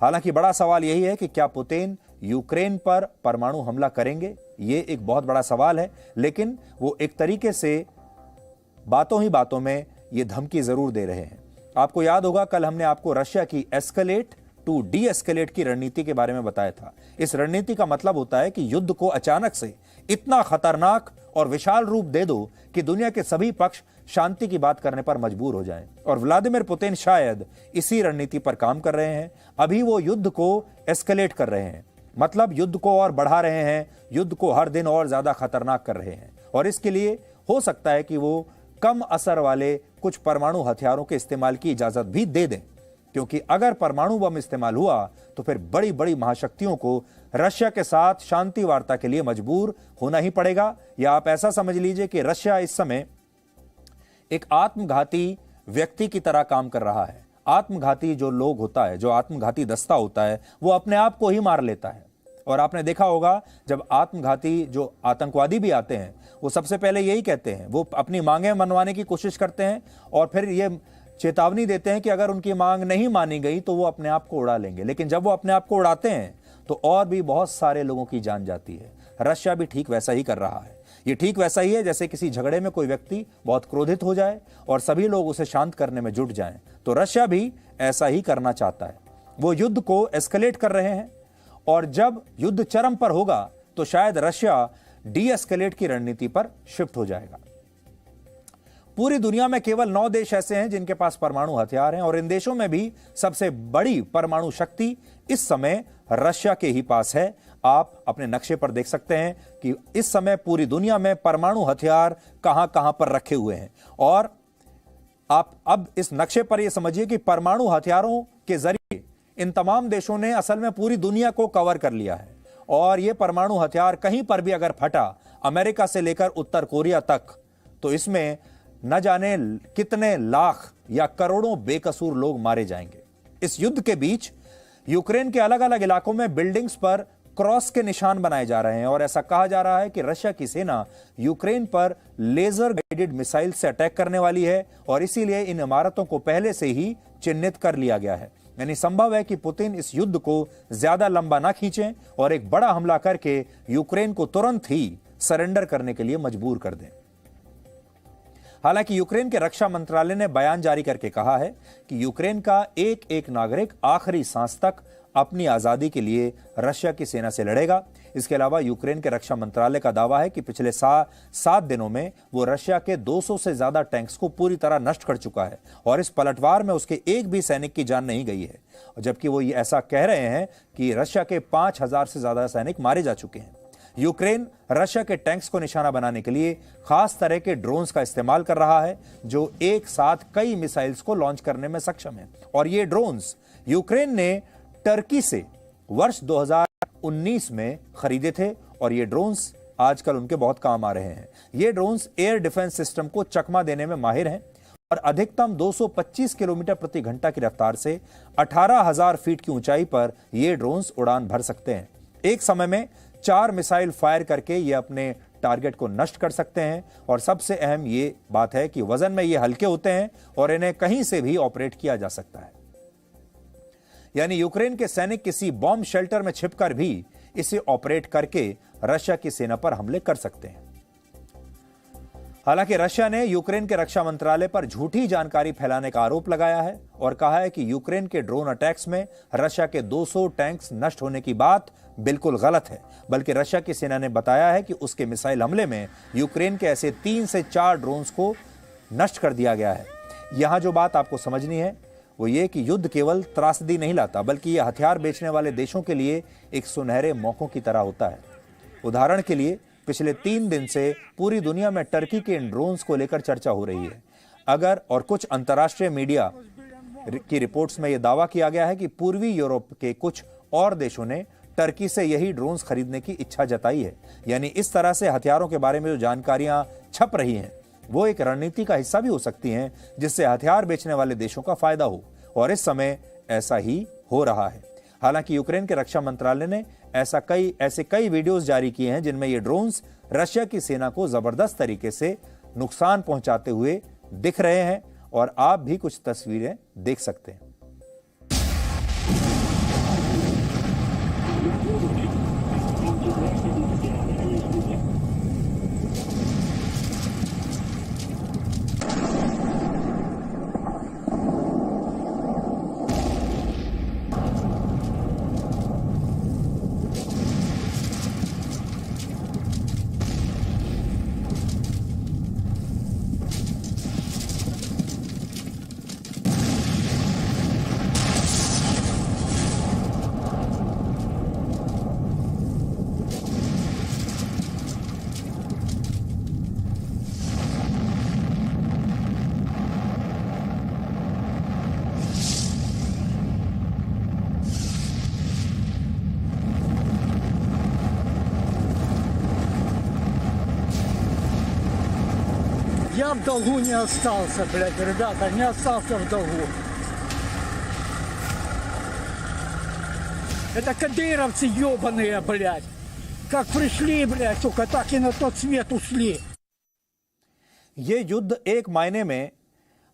हालांकि बड़ा सवाल यही है कि क्या पुतिन यूक्रेन पर परमाणु हमला करेंगे? ये एक बहुत बड़ा सवाल है, लेकिन वो एक तरीके से बातों ही बातों में ये धमकी जरूर दे रहे हैं। आपको याद होगा कल हमने आपको रशिया की एस्केलेट टू डी एस्केलेट की रणनीति के बारे में बताया था। इस रणनीति का मतलब होता है कि युद्ध को अचानक से इतना खतरनाक और विशाल रूप दे दो कि दुनिया के सभी पक्ष शांति की बात करने पर मजबूर हो जाएं। और व्लादिमीर पुतिन शायद इसी रणनीति पर काम कर रहे हैं। अभी वो युद्ध को एस्केलेट कर रहे हैं, मतलब युद्ध को और बढ़ा रहे हैं, युद्ध को हर दिन और ज्यादा खतरनाक कर रहे हैं और इसके लिए हो सकता है कि वो कम असर वाले कुछ परमाणु हथियारों के इस्तेमाल की इजाजत भी दे दें, क्योंकि अगर परमाणु बम इस्तेमाल हुआ तो फिर बड़ी बड़ी महाशक्तियों को रशिया के साथ शांति वार्ता के लिए मजबूर होना ही पड़ेगा। या आप ऐसा समझ लीजिए कि रशिया इस समय एक आत्मघाती व्यक्ति की तरह काम कर रहा है। आत्मघाती जो लोग होता है, जो आत्मघाती दस्ता होता है, वो अपने आप को ही मार लेता है। और आपने देखा होगा जब आत्मघाती जो आतंकवादी भी आते हैं वो सबसे पहले यही कहते हैं, वो अपनी मांगें मनवाने की कोशिश करते हैं और फिर ये चेतावनी देते हैं कि अगर उनकी मांग नहीं मानी गई तो वो अपने आप को उड़ा लेंगे। लेकिन जब वो अपने आप को उड़ाते हैं तो और भी बहुत सारे लोगों की जान जाती है। रशिया भी ठीक वैसा ही कर रहा है। ये ठीक वैसा ही है जैसे किसी झगड़े में कोई व्यक्ति बहुत क्रोधित हो जाए और सभी लोग उसे शांत करने में जुट जाएं, तो रशिया भी ऐसा ही करना चाहता है। वो युद्ध को एस्केलेट कर रहे हैं और जब युद्ध चरम पर होगा तो शायद रशिया डी एस्केलेट की रणनीति पर शिफ्ट हो जाएगा। पूरी दुनिया में केवल 9 देश ऐसे हैं जिनके पास परमाणु हथियार हैं और इन देशों में भी सबसे बड़ी परमाणु शक्ति इस समय रशिया के ही पास है। आप अपने नक्शे पर देख सकते हैं कि इस समय पूरी दुनिया में परमाणु हथियार कहां कहां पर रखे हुए हैं और आप अब इस नक्शे पर यह समझिए कि परमाणु हथियारों के जरिए इन तमाम देशों ने असल में पूरी दुनिया को कवर कर लिया है और यह परमाणु हथियार कहीं पर भी अगर फटा, अमेरिका से लेकर उत्तर कोरिया तक, तो इसमें न जाने कितने लाख या करोड़ों बेकसूर लोग मारे जाएंगे। इस युद्ध के बीच यूक्रेन के अलग अलग इलाकों में बिल्डिंग्स पर क्रॉस के निशान बनाए जा रहे हैं और ऐसा कहा जा रहा है कि रशिया की सेना यूक्रेन पर लेजर गाइडेड मिसाइल से अटैक करने वाली है और इसीलिए इन इमारतों को पहले से ही चिन्हित कर लिया गया है। यानी संभव है कि पुतिन इस युद्ध को ज्यादा लंबा ना खींचें और एक बड़ा हमला करके यूक्रेन को तुरंत ही सरेंडर करने के लिए मजबूर कर दें। हालांकि यूक्रेन के रक्षा मंत्रालय ने बयान जारी करके कहा है कि यूक्रेन का एक एक नागरिक आखिरी सांस तक अपनी आजादी के लिए रशिया की सेना से लड़ेगा। इसके अलावा यूक्रेन के रक्षा मंत्रालय का दावा है कि पिछले 7 दिनों में वो रशिया के 200 से ज्यादा टैंक्स को पूरी तरह नष्ट कर चुका है और इस पलटवार में उसके एक भी सैनिक की जान नहीं गई है, जबकि वो ये ऐसा कह रहे हैं कि रशिया के 5000 से ज्यादा सैनिक मारे जा चुके हैं। यूक्रेन रशिया के टैंक्स को निशाना बनाने के लिए खास तरह के ड्रोन्स का इस्तेमाल कर रहा है जो एक साथ कई मिसाइल्स को लॉन्च करने में सक्षम है और ये ड्रोन्स यूक्रेन ने टर्की से वर्ष 2019 में खरीदे थे और ये ड्रोन्स आजकल उनके बहुत काम आ रहे हैं। ये ड्रोन्स एयर डिफेंस सिस्टम को चकमा देने में माहिर हैं और अधिकतम 225 किलोमीटर प्रति घंटा की रफ्तार से 18,000 फीट की ऊंचाई पर ये ड्रोन्स उड़ान भर सकते हैं। एक समय में 4 मिसाइल फायर करके ये अपने टारगेट को नष्ट कर सकते हैं और सबसे अहम ये बात है कि वजन में ये हल्के होते हैं और इन्हें कहीं से भी ऑपरेट किया जा सकता है। यानी यूक्रेन के सैनिक किसी बॉम्ब शेल्टर में छिपकर भी इसे ऑपरेट करके रशिया की सेना पर हमले कर सकते हैं। हालांकि रशिया ने यूक्रेन के रक्षा मंत्रालय पर झूठी जानकारी फैलाने का आरोप लगाया है और कहा है कि यूक्रेन के ड्रोन अटैक्स में रशिया के 200 टैंक्स नष्ट होने की बात बिल्कुल गलत है, बल्कि रशिया की सेना ने बताया है कि उसके मिसाइल हमले में यूक्रेन के ऐसे 3 से 4 ड्रोन्स को नष्ट कर दिया गया है। यहां जो बात आपको समझनी है वो ये कि युद्ध केवल त्रासदी नहीं लाता, बल्कि यह हथियार बेचने वाले देशों के लिए एक सुनहरे मौकों की तरह होता है। उदाहरण के लिए पिछले 3 दिन से पूरी दुनिया में टर्की के इन ड्रोन्स को लेकर चर्चा हो रही है। और कुछ अंतर्राष्ट्रीय मीडिया की रिपोर्ट्स में यह दावा किया गया है कि पूर्वी यूरोप के कुछ और देशों ने टर्की से यही ड्रोन्स खरीदने की इच्छा जताई है। यानी इस तरह से हथियारों के बारे में जो जानकारियां छप रही हैं वो एक रणनीति का हिस्सा भी हो सकती हैं जिससे हथियार बेचने वाले देशों का फायदा हो, और इस समय ऐसा ही हो रहा है। हालांकि यूक्रेन के रक्षा मंत्रालय ने ऐसे कई वीडियोस जारी किए हैं जिनमें ये ड्रोन्स रशिया की सेना को जबरदस्त तरीके से नुकसान पहुंचाते हुए दिख रहे हैं और आप भी कुछ तस्वीरें देख सकते हैं। Я в долгу не остался, блядь, ребята, не остался в долгу. Это кадыровцы ебаные, блядь. Как пришли, блядь, сука, так и на тот свет ушли. ये युद्ध एक मायने में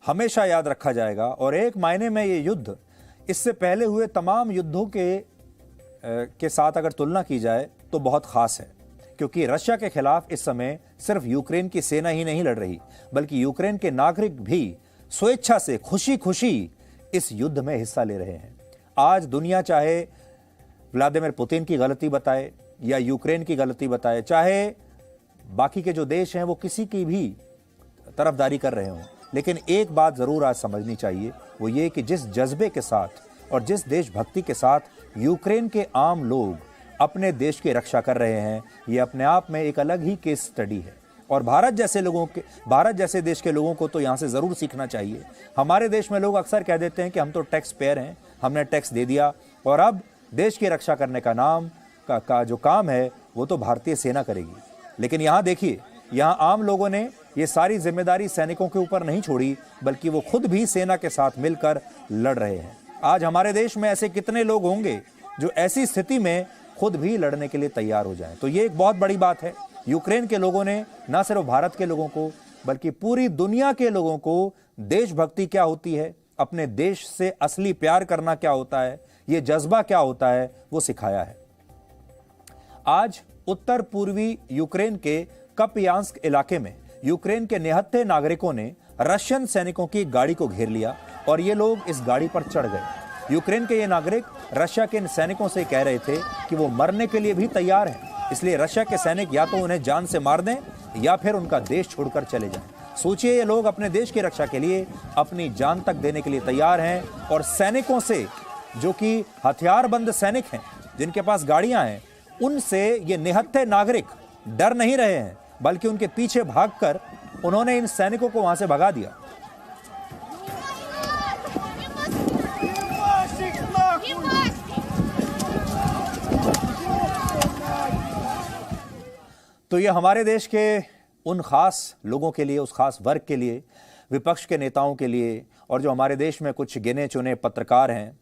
हमेशा याद रखा जाएगा और एक मायने में ये युद्ध इससे पहले हुए तमाम युद्धों के साथ अगर तुलना की जाए तो बहुत खास है, क्योंकि रशिया के खिलाफ इस समय सिर्फ यूक्रेन की सेना ही नहीं लड़ रही, बल्कि यूक्रेन के नागरिक भी स्वेच्छा से खुशी खुशी इस युद्ध में हिस्सा ले रहे हैं। आज दुनिया चाहे व्लादिमीर पुतिन की गलती बताए या यूक्रेन की गलती बताए, चाहे बाकी के जो देश हैं वो किसी की भी तरफदारी कर रहे हों, लेकिन एक बात जरूर आज समझनी चाहिए, वो ये कि जिस जज्बे के साथ और जिस देशभक्ति के साथ यूक्रेन के आम लोग अपने देश की रक्षा कर रहे हैं, ये अपने आप में एक अलग ही केस स्टडी है। और भारत जैसे देश के लोगों को तो यहाँ से ज़रूर सीखना चाहिए। हमारे देश में लोग अक्सर कह देते हैं कि हम तो टैक्स पेयर हैं, हमने टैक्स दे दिया और अब देश की रक्षा करने का जो काम है वो तो भारतीय सेना करेगी। लेकिन यहाँ देखिए यहां आम लोगों ने ये सारी जिम्मेदारी सैनिकों के ऊपर नहीं छोड़ी, बल्कि वो खुद भी सेना के साथ मिलकर लड़ रहे हैं। आज हमारे देश में ऐसे कितने लोग होंगे जो ऐसी स्थिति में खुद भी लड़ने के लिए तैयार हो जाएं। तो ये एक बहुत बड़ी बात है। यूक्रेन के लोगों ने न सिर्फ भारत के लोगों को बल्कि पूरी दुनिया के लोगों को देशभक्ति क्या होती है, अपने देश से असली प्यार करना क्या होता है, ये जज्बा क्या होता है, वो सिखाया है। आज उत्तर पूर्वी यूक्रेन के कपयांस्क इलाके में यूक्रेन के निहत्थे नागरिकों ने रशियन सैनिकों की गाड़ी को घेर लिया और ये लोग इस गाड़ी पर चढ़ गए। यूक्रेन के ये नागरिक रशिया के इन सैनिकों से कह रहे थे कि वो मरने के लिए भी तैयार हैं, इसलिए रशिया के सैनिक या तो उन्हें जान से मार दें या फिर उनका देश छोड़कर चले जाएं। सोचिए, ये लोग अपने देश की रक्षा के लिए अपनी जान तक देने के लिए तैयार हैं और सैनिकों से, जो कि हथियारबंद सैनिक हैं, जिनके पास गाड़ियां हैं, उनसे ये निहत्थे नागरिक डर नहीं रहे हैं, बल्कि उनके पीछे भागकर उन्होंने इन सैनिकों को वहां से भगा दिया। तो ये हमारे देश के उन खास लोगों के लिए, उस खास वर्ग के लिए, विपक्ष के नेताओं के लिए, और जो हमारे देश में कुछ गिने चुने पत्रकार हैं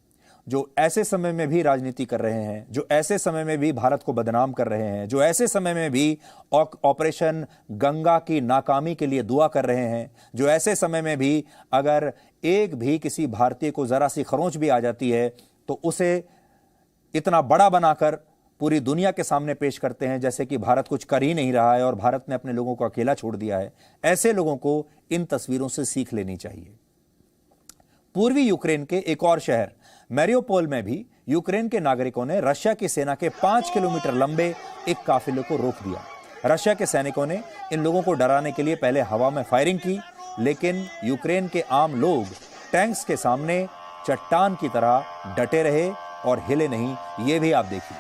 जो ऐसे समय में भी राजनीति कर रहे हैं, जो ऐसे समय में भी भारत को बदनाम कर रहे हैं, जो ऐसे समय में भी ऑपरेशन गंगा की नाकामी के लिए दुआ कर रहे हैं, जो ऐसे समय में भी अगर एक भी किसी भारतीय को जरा सी खरोंच भी आ जाती है तो उसे इतना बड़ा बनाकर पूरी दुनिया के सामने पेश करते हैं जैसे कि भारत कुछ कर ही नहीं रहा है और भारत ने अपने लोगों को अकेला छोड़ दिया है। ऐसे लोगों को इन तस्वीरों से सीख लेनी चाहिए। पूर्वी यूक्रेन के एक और शहर मैरियोपोल में भी यूक्रेन के नागरिकों ने रशिया की सेना के 5 किलोमीटर लंबे एक काफिले को रोक दिया। रशिया के सैनिकों ने इन लोगों को डराने के लिए पहले हवा में फायरिंग की, लेकिन यूक्रेन के आम लोग टैंक्स के सामने चट्टान की तरह डटे रहे और हिले नहीं। ये भी आप देखिए।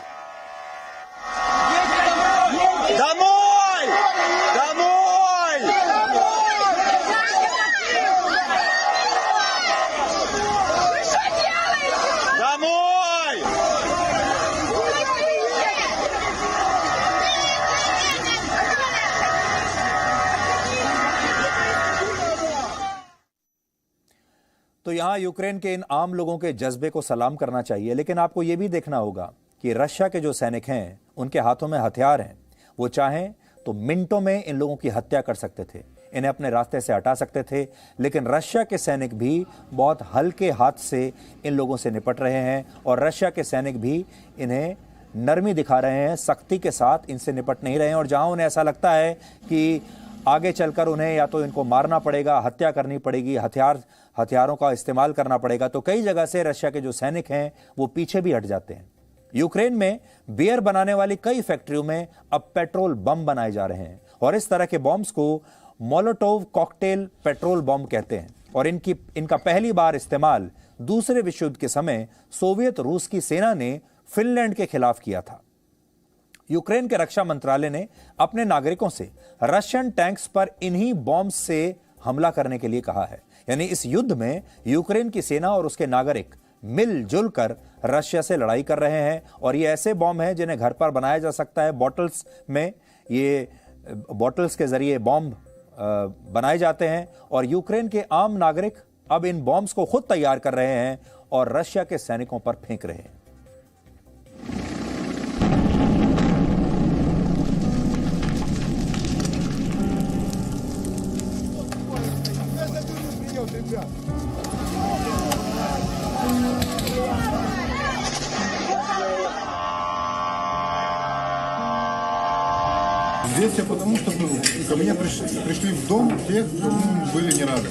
Домой! Домой! Домой! तो यहां यूक्रेन के इन आम लोगों के जज्बे को सलाम करना चाहिए, लेकिन आपको यह भी देखना होगा कि रशिया के जो सैनिक हैं उनके हाथों में हथियार हैं। वो चाहें तो मिनटों में इन लोगों की हत्या कर सकते थे, इन्हें अपने रास्ते से हटा सकते थे, लेकिन रशिया के सैनिक भी बहुत हल्के हाथ से इन लोगों से निपट रहे हैं और रशिया के सैनिक भी इन्हें नरमी दिखा रहे हैं, सख्ती के साथ इनसे निपट नहीं रहे हैं। और जहां उन्हें ऐसा लगता है कि आगे चलकर उन्हें या तो इनको मारना पड़ेगा, हत्या करनी पड़ेगी, हथियारों का इस्तेमाल करना पड़ेगा, तो कई जगह से रशिया के जो सैनिक हैं वो पीछे भी हट जाते हैं। यूक्रेन में बियर बनाने वाली कई फैक्ट्रियों में अब पेट्रोल बम बनाए जा रहे हैं और इस तरह के बॉम्ब्स को मोलोटोव कॉकटेल पेट्रोल बम कहते हैं और इनका पहली बार इस्तेमाल दूसरे विश्व युद्ध के समय सोवियत रूस की सेना ने फिनलैंड के खिलाफ किया था। यूक्रेन के रक्षा मंत्रालय ने अपने नागरिकों से रशियन टैंक्स पर इन्हीं बॉम्ब्स से हमला करने के लिए कहा है। यानी इस युद्ध में यूक्रेन की सेना और उसके नागरिक मिलजुल कर रशिया से लड़ाई कर रहे हैं और ये ऐसे बॉम्ब हैं जिन्हें घर पर बनाया जा सकता है। बॉटल्स में ये बॉटल्स के जरिए बॉम्ब बनाए जाते हैं और यूक्रेन के आम नागरिक अब इन बॉम्ब्स को खुद तैयार कर रहे हैं और रशिया के सैनिकों पर फेंक रहे हैं। Здесь я потому, что ко мне пришли в дом те, кому были не рады.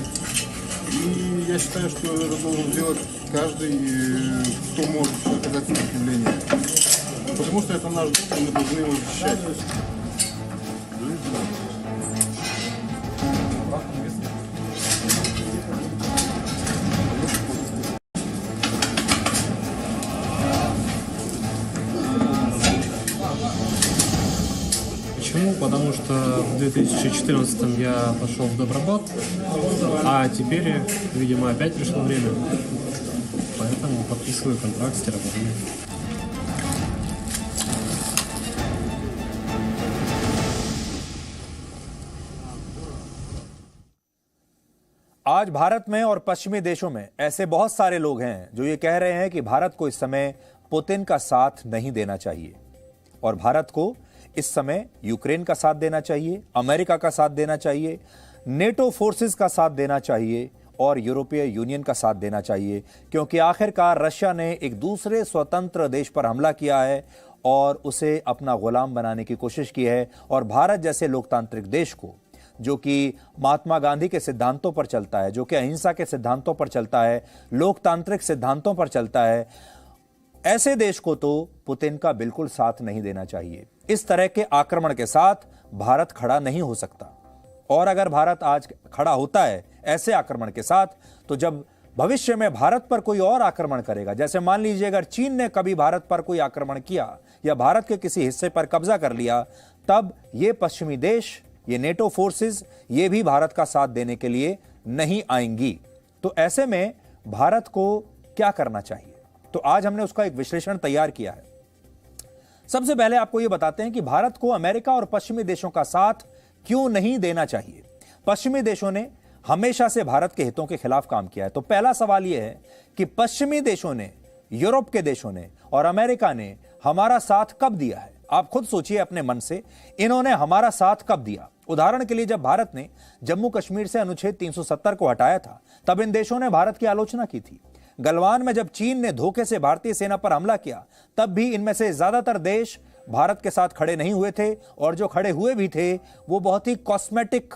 И я считаю, что это должен сделать каждый, кто может оказать сопротивление. Потому что это наш дом, и мы должны его защищать. Почему? Потому что в 2014 я пошел в Добробат, а теперь, видимо, опять пришло время. Поэтому подписываю контракт с теробороной. आज भारत में और पश्चिमी देशों में ऐसे बहुत सारे लोग हैं जो ये कह रहे हैं कि भारत को इस समय पुतिन का साथ नहीं देना चाहिए और भारत को इस समय यूक्रेन का साथ देना चाहिए, अमेरिका का साथ देना चाहिए, नेटो फोर्सेस का साथ देना चाहिए और यूरोपीय यूनियन का साथ देना चाहिए, क्योंकि आखिरकार रशिया ने एक दूसरे स्वतंत्र देश पर हमला किया है और उसे अपना गुलाम बनाने की कोशिश की है। और भारत जैसे लोकतांत्रिक देश को, जो कि महात्मा गांधी के सिद्धांतों पर चलता है, जो कि अहिंसा के सिद्धांतों पर चलता है, लोकतांत्रिक सिद्धांतों पर चलता है, ऐसे देश को तो पुतिन का बिल्कुल साथ नहीं देना चाहिए। इस तरह के आक्रमण के साथ भारत खड़ा नहीं हो सकता। और अगर भारत आज खड़ा होता है ऐसे आक्रमण के साथ, तो जब भविष्य में भारत पर कोई और आक्रमण करेगा, जैसे मान लीजिए अगर चीन ने कभी भारत पर कोई आक्रमण किया या भारत के किसी हिस्से पर कब्जा कर लिया, तब ये पश्चिमी देश, ये नेटो फोर्सेस, ये भी भारत का साथ देने के लिए नहीं आएंगी। तो ऐसे में भारत को क्या करना चाहिए? तो आज हमने उसका एक विश्लेषण तैयार किया है। सबसे पहले आपको यह बताते हैं कि भारत को अमेरिका और पश्चिमी देशों का साथ क्यों नहीं देना चाहिए। पश्चिमी देशों ने हमेशा से भारत के हितों के खिलाफ काम किया है। तो पहला सवाल यह है कि पश्चिमी देशों ने, यूरोप के देशों ने और अमेरिका ने हमारा साथ कब दिया है? आप खुद सोचिए अपने मन से, इन्होंने हमारा साथ कब दिया? उदाहरण के लिए, जब भारत ने जम्मू कश्मीर से अनुच्छेद 370 को हटाया था, तब इन देशों ने भारत की आलोचना की थी। गलवान में जब चीन ने धोखे से भारतीय सेना पर हमला किया, तब भी इनमें से ज्यादातर देश भारत के साथ खड़े नहीं हुए थे, और जो खड़े हुए भी थे वो बहुत ही कॉस्मेटिक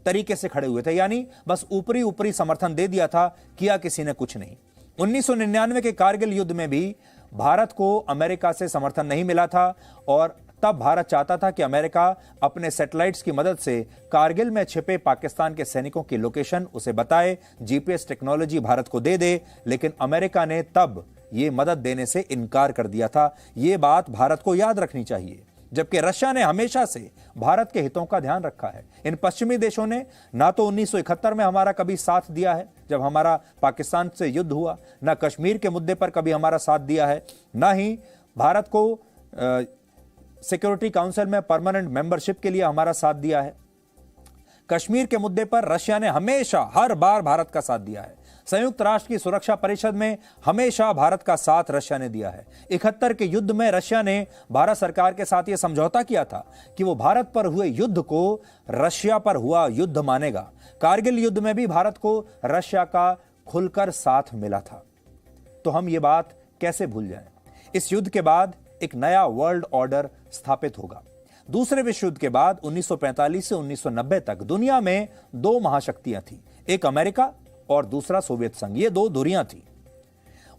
तरीके से खड़े हुए थे, यानी बस ऊपरी ऊपरी समर्थन दे दिया था, किया किसी ने कुछ नहीं। 1999 के कारगिल युद्ध में भी भारत को अमेरिका से समर्थन नहीं मिला था, और तब भारत चाहता था कि अमेरिका अपने सैटेलाइट्स की मदद से कारगिल में छिपे पाकिस्तान के सैनिकों की लोकेशन उसे बताए, जीपीएस टेक्नोलॉजी भारत को दे दे, लेकिन अमेरिका ने तब ये मदद देने से इनकार कर दिया था। ये बात भारत को याद रखनी चाहिए। जबकि रशिया ने हमेशा से भारत के हितों का ध्यान रखा है। इन पश्चिमी देशों ने ना तो 1971 में हमारा कभी साथ दिया है जब हमारा पाकिस्तान से युद्ध हुआ, ना कश्मीर के मुद्दे पर कभी हमारा साथ दिया है, ना ही भारत को सिक्योरिटी काउंसिल में परमानेंट मेंबरशिप के लिए हमारा साथ दिया है। कश्मीर के मुद्दे पर रशिया ने हमेशा, हर बार भारत का साथ दिया है। संयुक्त राष्ट्र की सुरक्षा परिषद में हमेशा भारत का साथ रशिया ने दिया है। 71 के युद्ध में रशिया ने भारत सरकार के साथ यह समझौता किया था कि वो भारत पर हुए युद्ध को रशिया पर हुआ युद्ध मानेगा। कारगिल युद्ध में भी भारत को रशिया का खुलकर साथ मिला था। तो हम ये बात कैसे भूल जाएं? इस युद्ध के बाद एक नया वर्ल्ड ऑर्डर स्थापित होगा। दूसरे विश्व युद्ध के बाद 1945 से 1990 तक दुनिया में दो महाशक्तियां थीं, एक अमेरिका और दूसरा सोवियत संघ। ये दो धुरियां थी।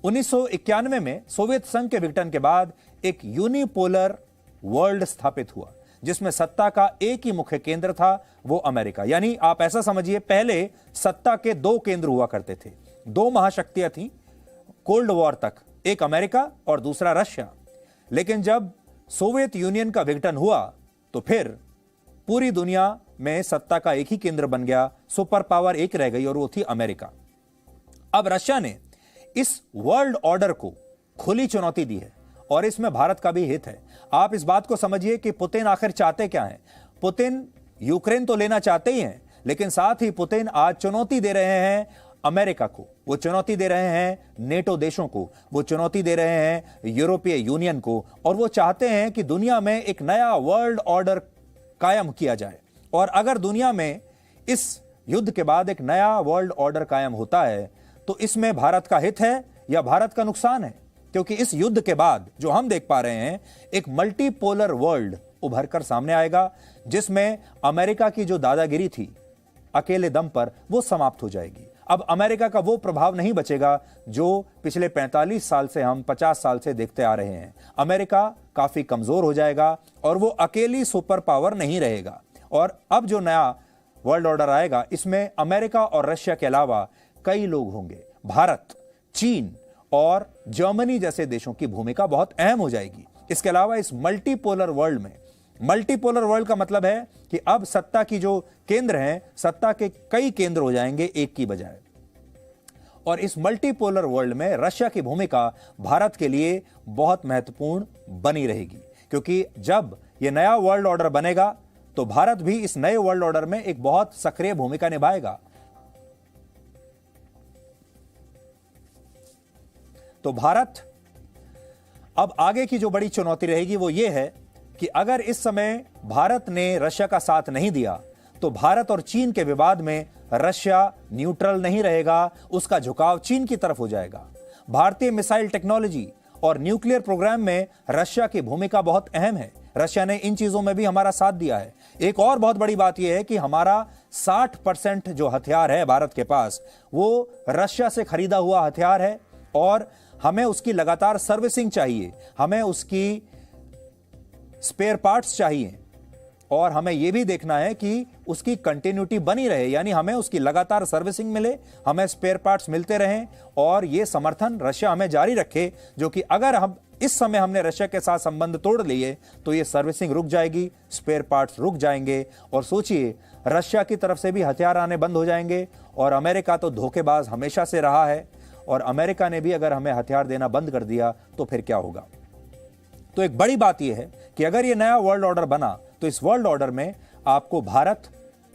1991 में सोवियत संघ के विघटन के बाद एक यूनिपोलर वर्ल्ड स्थापित हुआ, जिसमें सत्ता का एक ही मुख्य केंद्र था, वो अमेरिका। यानी आप ऐसा समझिए, पहले सत्ता के दो केंद्र हुआ करते थे, दो महाशक्तियां थीं कोल्ड वॉर तक, एक अमेरिका और दूसरा रशिया। लेकिन जब सोवियत यूनियन का विघटन हुआ तो फिर पूरी दुनिया में सत्ता का एक ही केंद्र बन गया, सुपर पावर एक रह गई और वो थी अमेरिका। अब रशिया ने इस वर्ल्ड ऑर्डर को खुली चुनौती दी है और इसमें भारत का भी हित है। आप इस बात को समझिए कि पुतिन आखिर चाहते क्या हैं। पुतिन यूक्रेन तो लेना चाहते ही हैं, लेकिन साथ ही पुतिन आज चुनौती दे रहे हैं अमेरिका को, वो चुनौती दे रहे हैं नेटो देशों को, वो चुनौती दे रहे हैं यूरोपीय यूनियन को, और वो चाहते हैं कि दुनिया में एक नया वर्ल्ड ऑर्डर कायम किया जाए। और अगर दुनिया में इस युद्ध के बाद एक नया वर्ल्ड ऑर्डर कायम होता है तो इसमें भारत का हित है या भारत का नुकसान है? क्योंकि इस युद्ध के बाद जो हम देख पा रहे हैं, एक मल्टीपोलर वर्ल्ड उभर कर सामने आएगा, जिसमें अमेरिका की जो दादागिरी थी अकेले दम पर, वो समाप्त हो जाएगी। अब अमेरिका का वो प्रभाव नहीं बचेगा जो पिछले 45 साल से, हम 50 साल से देखते आ रहे हैं। अमेरिका काफी कमजोर हो जाएगा और वो अकेली सुपर पावर नहीं रहेगा। और अब जो नया वर्ल्ड ऑर्डर आएगा, इसमें अमेरिका और रशिया के अलावा कई लोग होंगे। भारत, चीन और जर्मनी जैसे देशों की भूमिका बहुत अहम हो जाएगी। इसके अलावा इस मल्टीपोलर वर्ल्ड में, मल्टीपोलर वर्ल्ड का मतलब है कि अब सत्ता की जो केंद्र हैं, सत्ता के कई केंद्र हो जाएंगे एक की बजाय। और इस मल्टीपोलर वर्ल्ड में रशिया की भूमिका भारत के लिए बहुत महत्वपूर्ण बनी रहेगी, क्योंकि जब यह नया वर्ल्ड ऑर्डर बनेगा तो भारत भी इस नए वर्ल्ड ऑर्डर में एक बहुत सक्रिय भूमिका निभाएगा। तो भारत अब आगे की जो बड़ी चुनौती रहेगी वो ये है कि अगर इस समय भारत ने रशिया का साथ नहीं दिया तो भारत और चीन के विवाद में रशिया न्यूट्रल नहीं रहेगा, उसका झुकाव चीन की तरफ हो जाएगा। भारतीय मिसाइल टेक्नोलॉजी और न्यूक्लियर प्रोग्राम में रशिया की भूमिका बहुत अहम है। रशिया ने इन चीजों में भी हमारा साथ दिया है। एक और बहुत बड़ी बात यह है कि हमारा 60% जो हथियार है भारत के पास वो रशिया से खरीदा हुआ हथियार है और हमें उसकी लगातार सर्विसिंग चाहिए, हमें उसकी स्पेयर पार्ट्स चाहिए और हमें यह भी देखना है कि उसकी कंटिन्यूटी बनी रहे, यानी हमें उसकी लगातार सर्विसिंग मिले, हमें स्पेयर पार्ट्स मिलते रहें और यह समर्थन रशिया हमें जारी रखे, जो कि अगर हम इस समय हमने रशिया के साथ संबंध तोड़ लिए तो यह सर्विसिंग रुक जाएगी, स्पेयर पार्ट्स रुक जाएंगे और सोचिए रशिया की तरफ से भी हथियार आने बंद हो जाएंगे। और अमेरिका तो धोखेबाज हमेशा से रहा है और अमेरिका ने भी अगर हमें हथियार देना बंद कर दिया तो फिर क्या होगा। तो एक बड़ी बात यह है कि अगर यह नया वर्ल्ड ऑर्डर बना तो इस वर्ल्ड ऑर्डर में आपको भारत,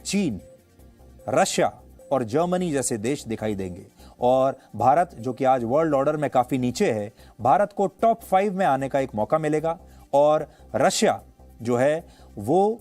चीन, रशिया और जर्मनी जैसे देश दिखाई देंगे और भारत जो कि आज वर्ल्ड ऑर्डर में काफी नीचे है, भारत को टॉप 5 में आने का एक मौका मिलेगा और रशिया जो है वो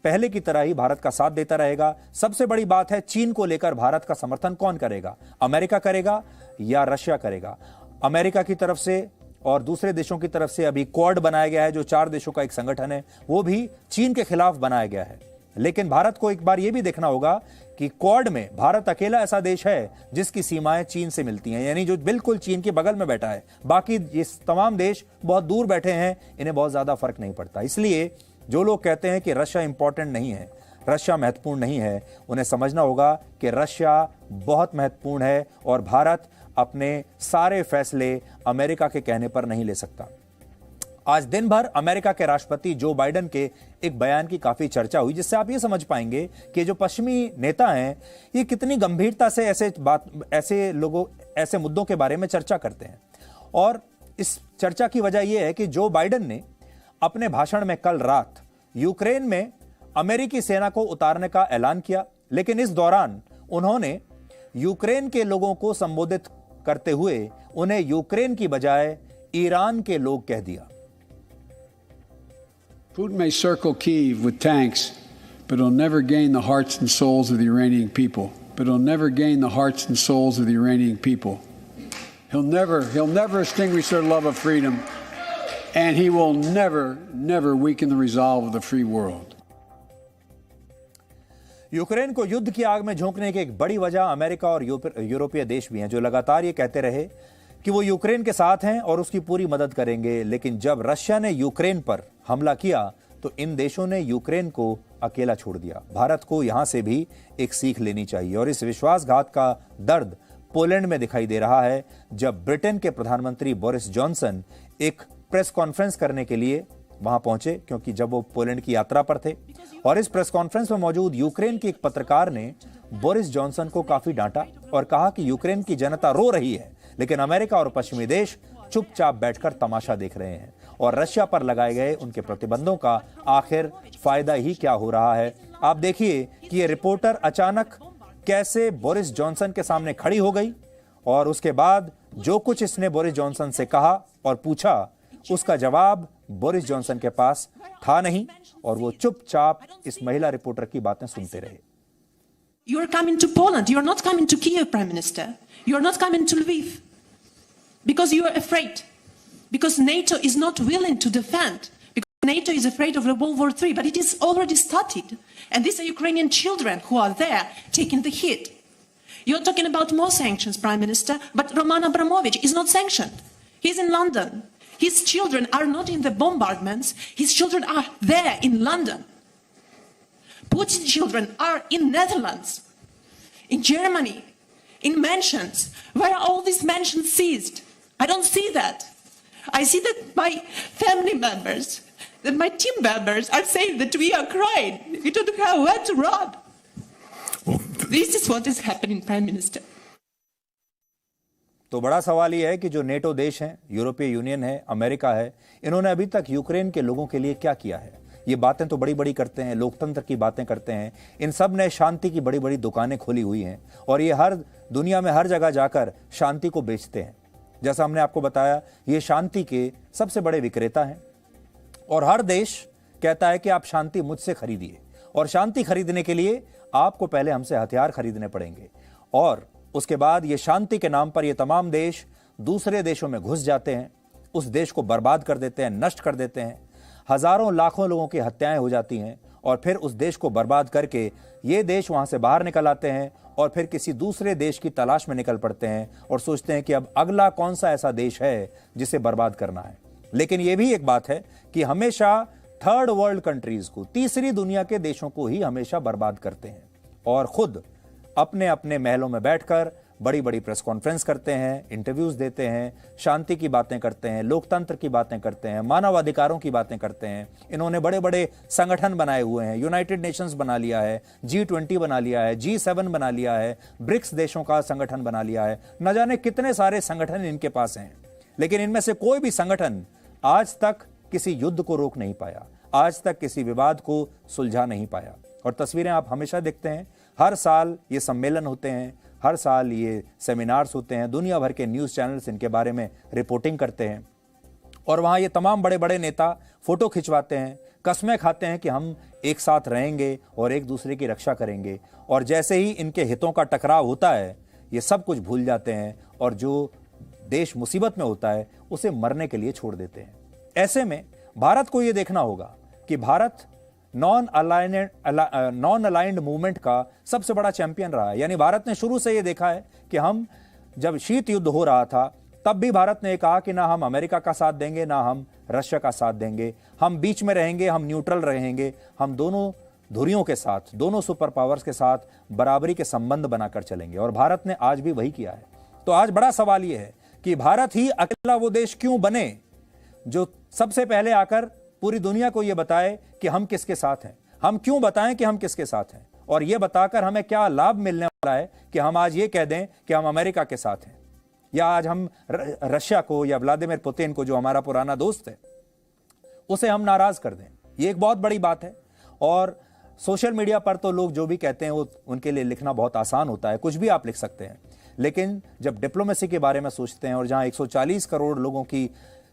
पहले की तरह ही भारत का साथ देता रहेगा। सबसे बड़ी बात है चीन को लेकर भारत का समर्थन कौन करेगा, अमेरिका करेगा या रशिया करेगा। अमेरिका की तरफ से और दूसरे देशों की तरफ से अभी क्वाड बनाया गया है जो 4 देशों का एक संगठन है, वो भी चीन के खिलाफ बनाया गया है। लेकिन भारत को एक बार यह भी देखना होगा कि क्वाड में भारत अकेला ऐसा देश है जिसकी सीमाएं चीन से मिलती हैं, यानी जो बिल्कुल चीन के बगल में बैठा है। बाकी ये तमाम देश बहुत दूर बैठे हैं, इन्हें बहुत ज्यादा फर्क नहीं पड़ता। इसलिए जो लोग कहते हैं कि रशिया इंपॉर्टेंट नहीं है, रशिया महत्वपूर्ण नहीं है, उन्हें समझना होगा कि रशिया बहुत महत्वपूर्ण है और भारत अपने सारे फैसले अमेरिका के कहने पर नहीं ले सकता। आज दिन भर अमेरिका के राष्ट्रपति जो बाइडेन के एक बयान की काफी चर्चा हुई, जिससे आप ये समझ पाएंगे कि जो पश्चिमी नेता हैं ये कितनी गंभीरता से ऐसे मुद्दों के बारे में चर्चा करते हैं। और इस चर्चा की वजह यह है कि जो बाइडेन ने अपने भाषण में कल रात यूक्रेन में अमेरिकी सेना को उतारने का ऐलान किया, लेकिन इस दौरान उन्होंने यूक्रेन के लोगों को संबोधित करते हुए उन्हें यूक्रेन की बजाय ईरान के लोग कह दिया। Putin may circle Kyiv with tanks, but he'll never gain the hearts and souls of the Iranian people. But he'll never gain the hearts and souls of the Iranian people. He'll never extinguish their love of freedom, and he will never weaken the resolve of the free world. Ukraine को युद्ध की आग में झोंकने की एक बड़ी वजह अमेरिका और यूरोपीय देश भी हैं, जो लगातार ये कहते रहे कि वो यूक्रेन के साथ हैं और उसकी पूरी मदद करेंगे। लेकिन जब रशिया ने यूक्रेन पर हमला किया तो इन देशों ने यूक्रेन को अकेला छोड़ दिया। भारत को यहां से भी एक सीख लेनी चाहिए और इस विश्वासघात का दर्द पोलैंड में दिखाई दे रहा है, जब ब्रिटेन के प्रधानमंत्री बोरिस जॉनसन एक प्रेस कॉन्फ्रेंस करने के लिए वहां पहुंचे, क्योंकि जब वो पोलैंड की यात्रा पर थे। और इस प्रेस कॉन्फ्रेंस में मौजूद यूक्रेन के एक पत्रकार ने बोरिस जॉनसन को काफी डांटा और कहा कि यूक्रेन की जनता रो रही है, लेकिन अमेरिका और पश्चिमी देश चुपचाप बैठकर तमाशा देख रहे हैं और रशिया पर लगाए गए उनके प्रतिबंधों का आखिर फायदा ही क्या हो रहा है। आप देखिए कि ये रिपोर्टर अचानक कैसे बोरिस जॉनसन के सामने खड़ी हो गई और उसके बाद जो कुछ इसने बोरिस जॉनसन से कहा और पूछा उसका जवाब बोरिस जॉनसन के पास था नहीं और वो चुपचाप इस महिला रिपोर्टर की बातें सुनते रहे। You are coming to Poland. You are not coming to Kiev, Prime Minister. You are not coming to Lviv because you are afraid. Because NATO is not willing to defend. Because NATO is afraid of World War III. But it is already started. And these are Ukrainian children who are there taking the hit. You are talking about more sanctions, Prime Minister. But Roman Abramovich is not sanctioned. He's in London. His children are not in the bombardments. His children are there in London. Putin's children are in Netherlands, in Germany, in mansions. Where are all these mansions seized? I don't see that. I see that my family members, that my team members are saying that we are crying. We don't have where to run. This is what is happening, Prime Minister. तो बड़ा सवाल यह है कि जो नेटो देश हैं, यूरोपीय यूनियन है, अमेरिका है, इन्होंने अभी तक यूक्रेन के लोगों के लिए क्या किया है। ये बातें तो बड़ी बड़ी करते हैं, लोकतंत्र की बातें करते हैं, इन सब ने शांति की बड़ी बड़ी दुकानें खोली हुई हैं और ये हर दुनिया में हर जगह जाकर शांति को बेचते हैं। जैसा हमने आपको बताया, ये शांति के सबसे बड़े विक्रेता हैं और हर देश कहता है कि आप शांति मुझसे खरीदिए, और शांति खरीदने के लिए आपको पहले हमसे हथियार खरीदने पड़ेंगे और उसके बाद ये शांति के नाम पर ये तमाम देश दूसरे देशों में घुस जाते हैं, उस देश को बर्बाद कर देते हैं, नष्ट कर देते हैं, हजारों लाखों लोगों की हत्याएं हो जाती हैं और फिर उस देश को बर्बाद करके ये देश वहां से बाहर निकल आते हैं और फिर किसी दूसरे देश की तलाश में निकल पड़ते हैं और सोचते हैं कि अब अगला कौन सा ऐसा देश है जिसे बर्बाद करना है। लेकिन यह भी एक बात है कि हमेशा थर्ड वर्ल्ड कंट्रीज को, तीसरी दुनिया के देशों को ही हमेशा बर्बाद करते हैं और खुद अपने अपने महलों में बैठकर बड़ी बड़ी प्रेस कॉन्फ्रेंस करते हैं, इंटरव्यूज देते हैं, शांति की बातें करते हैं, लोकतंत्र की बातें करते हैं, मानवाधिकारों की बातें करते हैं। इन्होंने बड़े बड़े संगठन बनाए हुए हैं, यूनाइटेड नेशंस बना लिया है, G20 बना लिया है, G7 बना लिया है, ब्रिक्स देशों का संगठन बना लिया है, न जाने कितने सारे संगठन इनके पास हैं। लेकिन इनमें से कोई भी संगठन आज तक किसी युद्ध को रोक नहीं पाया, आज तक किसी विवाद को सुलझा नहीं पाया। और तस्वीरें आप हमेशा देखते हैं, हर साल ये सम्मेलन होते हैं, हर साल ये सेमिनार्स होते हैं, दुनिया भर के न्यूज़ चैनल्स इनके बारे में रिपोर्टिंग करते हैं और वहाँ ये तमाम बड़े बड़े नेता फोटो खिंचवाते हैं, कस्में खाते हैं कि हम एक साथ रहेंगे और एक दूसरे की रक्षा करेंगे, और जैसे ही इनके हितों का टकराव होता है ये सब कुछ भूल जाते हैं और जो देश मुसीबत में होता है उसे मरने के लिए छोड़ देते हैं। ऐसे में भारत को ये देखना होगा कि भारत नॉन अलाइंड मूवमेंट का सबसे बड़ा चैंपियन रहा है। यानी भारत ने शुरू से ये देखा है कि हम जब शीत युद्ध हो रहा था तब भी भारत ने कहा कि ना हम अमेरिका का साथ देंगे ना हम रशिया का साथ देंगे, हम बीच में रहेंगे, हम न्यूट्रल रहेंगे, हम दोनों धुरियों के साथ, दोनों सुपर पावर्स के साथ बराबरी के संबंध बनाकर चलेंगे और भारत ने आज भी वही किया है। तो आज बड़ा सवाल यह है कि भारत ही अकेला वो देश क्यों बने जो सबसे पहले आकर पूरी दुनिया को यह बताए कि हम किसके साथ हैं। हम क्यों बताएं कि हम किसके साथ हैं और यह बताकर हमें क्या लाभ मिलने वाला है कि हम आज ये कह दें कि हम अमेरिका के साथ हैं, या आज हम रशिया को या व्लादिमीर पुतिन को, जो हमारा पुराना दोस्त है, उसे हम नाराज कर दें। ये एक बहुत बड़ी बात है। और सोशल मीडिया पर तो लोग जो भी कहते हैं वो उनके लिए लिखना बहुत आसान होता है, कुछ भी आप लिख सकते हैं। लेकिन जब डिप्लोमेसी के बारे में सोचते हैं और जहां 140 करोड़ लोगों की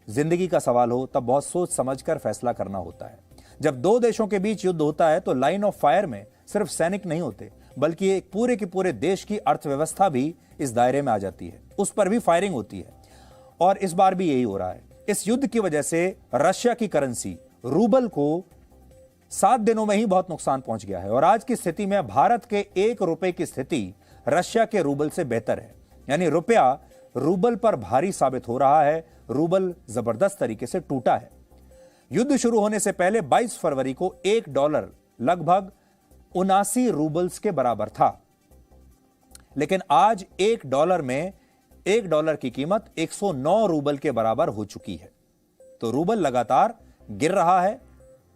जिंदगी का सवाल हो, तब बहुत सोच समझकर फैसला करना होता है। जब दो देशों के बीच युद्ध होता है तो लाइन ऑफ फायर में सिर्फ सैनिक नहीं होते, बल्कि एक पूरे के पूरे देश की अर्थव्यवस्था भी इस दायरे में आ जाती है, उस पर भी फायरिंग होती है। और इस बार भी यही हो रहा है। इस युद्ध की वजह से रशिया की करेंसी रूबल को 7 दिनों में ही बहुत नुकसान पहुंच गया है और आज की स्थिति में भारत के 1 रुपए की स्थिति रशिया के रूबल से बेहतर है। यानी रुपया रूबल पर भारी साबित हो रहा है, रूबल जबरदस्त तरीके से टूटा है। युद्ध शुरू होने से पहले 22 फरवरी को $1 लगभग 79 रूबल्स के बराबर था, लेकिन आज $1 में $1 की कीमत 109 रूबल के बराबर हो चुकी है। तो रूबल लगातार गिर रहा है,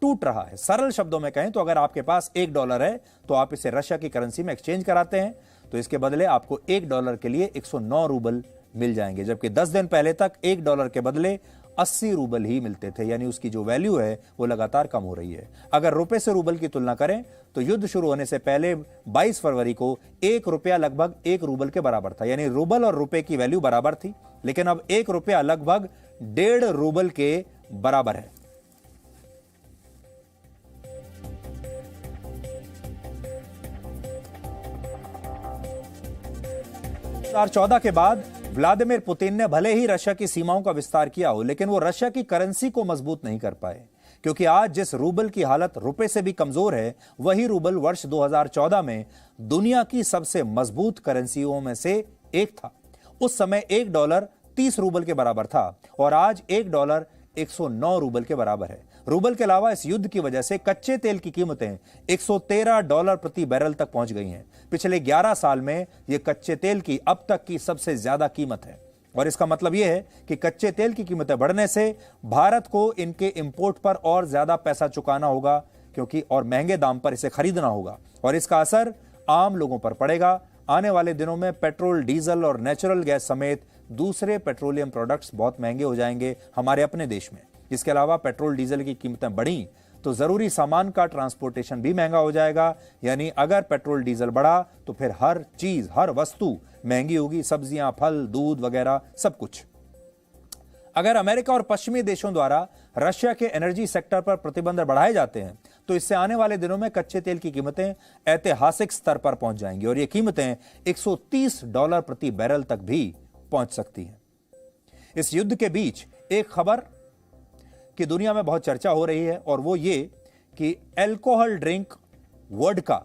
टूट रहा है। सरल शब्दों में कहें तो अगर आपके पास $1 है तो आप इसे रशिया की करेंसी में एक्सचेंज कराते हैं तो इसके बदले आपको $1 के लिए 109 रूबल मिल जाएंगे, जबकि 10 दिन पहले तक $1 के बदले 80 रूबल ही मिलते थे। यानी उसकी जो वैल्यू है वो लगातार कम हो रही है। अगर रुपए से रूबल की तुलना करें तो युद्ध शुरू होने से पहले 22 फरवरी को $1 लगभग 1 रूबल के बराबर था। यानी रूबल और रुपए की वैल्यू बराबर थी, लेकिन अब $1 लगभग 1.5 रूबल के बराबर है। के बाद व्लादिमीर पुतिन ने भले ही रशिया की सीमाओं का विस्तार किया हो, लेकिन वो रशिया की करेंसी को मजबूत नहीं कर पाए, क्योंकि आज जिस रूबल की हालत रुपए से भी कमजोर है, वही रूबल वर्ष 2014 में दुनिया की सबसे मजबूत करेंसियों में से एक था। उस समय $1 30 रूबल के बराबर था और आज $1 109 रूबल के बराबर है। रूबल के अलावा इस युद्ध की वजह से कच्चे तेल की कीमतें $113 प्रति बैरल तक पहुंच गई हैं। पिछले 11 साल में यह कच्चे तेल की अब तक की सबसे ज्यादा कीमत है और इसका मतलब यह है कि कच्चे तेल की कीमतें बढ़ने से भारत को इनके इंपोर्ट पर और ज्यादा पैसा चुकाना होगा, क्योंकि और महंगे दाम पर इसे खरीदना होगा और इसका असर आम लोगों पर पड़ेगा। आने वाले दिनों में पेट्रोल, डीजल और नेचुरल गैस समेत दूसरे पेट्रोलियम प्रोडक्ट्स बहुत महंगे हो जाएंगे हमारे अपने देश में। इसके अलावा पेट्रोल डीजल की कीमतें बढ़ी तो जरूरी सामान का ट्रांसपोर्टेशन भी महंगा हो जाएगा। यानी अगर पेट्रोल डीजल बढ़ा तो फिर हर चीज, हर वस्तु महंगी होगी, सब्जियां, फल, दूध वगैरह सब कुछ। अगर अमेरिका और पश्चिमी देशों द्वारा रशिया के एनर्जी सेक्टर पर प्रतिबंध बढ़ाए जाते हैं तो इससे आने वाले दिनों में कच्चे तेल की कीमतें ऐतिहासिक स्तर पर पहुंच जाएंगी और ये कीमतें $130 प्रति बैरल तक भी पहुंच सकती हैं। इस युद्ध के बीच एक खबर की दुनिया में बहुत चर्चा हो रही है और वो ये कि अल्कोहल ड्रिंक वोडका,